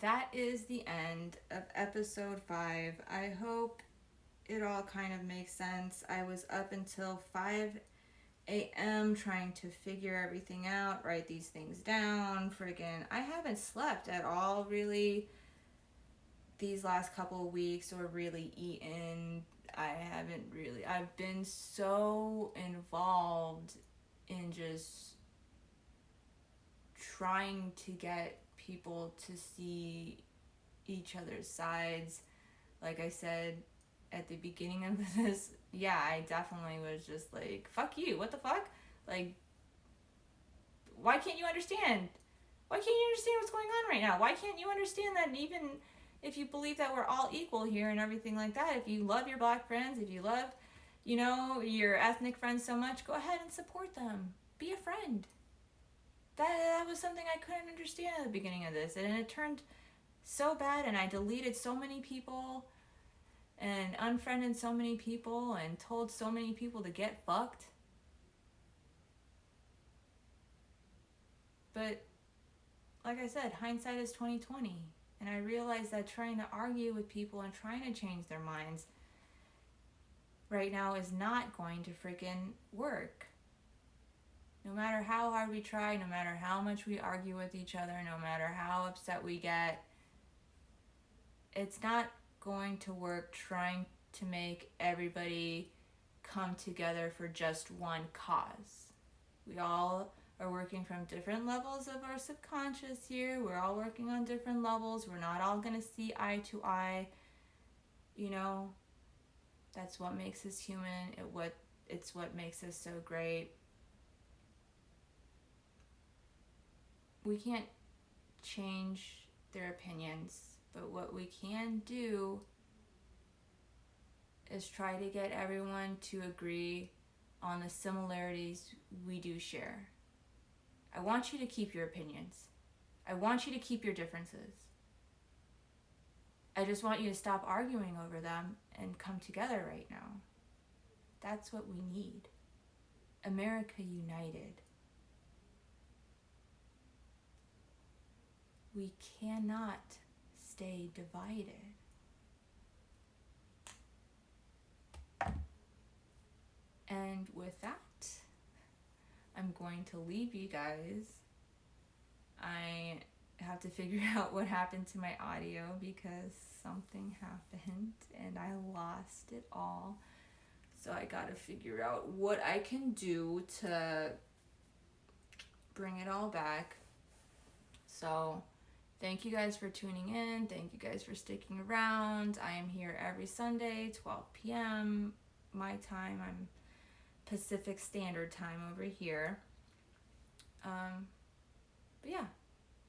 that is the end of episode 5. I hope it all kind of makes sense. I was up until 5 a.m. trying to figure everything out, write these things down. I haven't slept at all really these last couple of weeks or really eaten. I've been so involved in just trying to get people to see each other's sides. Like I said at the beginning of this, yeah, I definitely was just like, fuck you, what the fuck? Like, why can't you understand? Why can't you understand what's going on right now? Why can't you understand that even if you believe that we're all equal here and everything like that, if you love your black friends, if you love, your ethnic friends so much, go ahead and support them. Be a friend. That was something I couldn't understand at the beginning of this, and it turned so bad, and I deleted so many people and unfriended so many people and told so many people to get fucked. But like I said, hindsight is 20/20, and I realized that trying to argue with people and trying to change their minds right now is not going to freaking work. No matter how hard we try, no matter how much we argue with each other, no matter how upset we get, it's not going to work trying to make everybody come together for just one cause. We all are working from different levels of our subconscious here. We're all working on different levels. We're not all going to see eye to eye. That's what makes us human. It's what makes us so great. We can't change their opinions, but what we can do is try to get everyone to agree on the similarities we do share. I want you to keep your opinions. I want you to keep your differences. I just want you to stop arguing over them and come together right now. That's what we need. America united. We cannot stay divided. And with that, I'm going to leave you guys. I have to figure out what happened to my audio because something happened and I lost it all. So I gotta figure out what I can do to bring it all back. So thank you guys for tuning in. Thank you guys for sticking around. I am here every Sunday, 12 p.m. my time. I'm Pacific Standard Time over here. But yeah,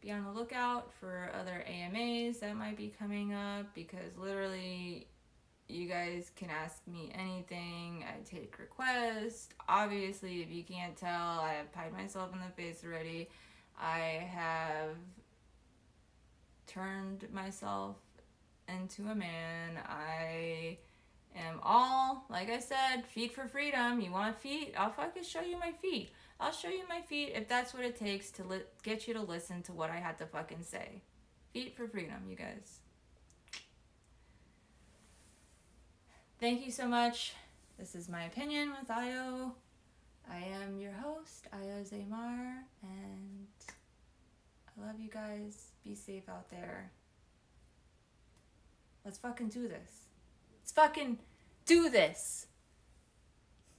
be on the lookout for other AMAs that might be coming up because literally you guys can ask me anything. I take requests. Obviously, if you can't tell, I have pied myself in the face already. I have turned myself into a man. I am all, like I said, feet for freedom. You want feet? I'll fucking show you my feet. I'll show you my feet if that's what it takes to get you to listen to what I had to fucking say. Feet for freedom, you guys. Thank you so much. This is My Opinion with Io. I am your host, Io Zaymar, and I love you guys. Be safe out there. Let's fucking do this. Let's fucking do this.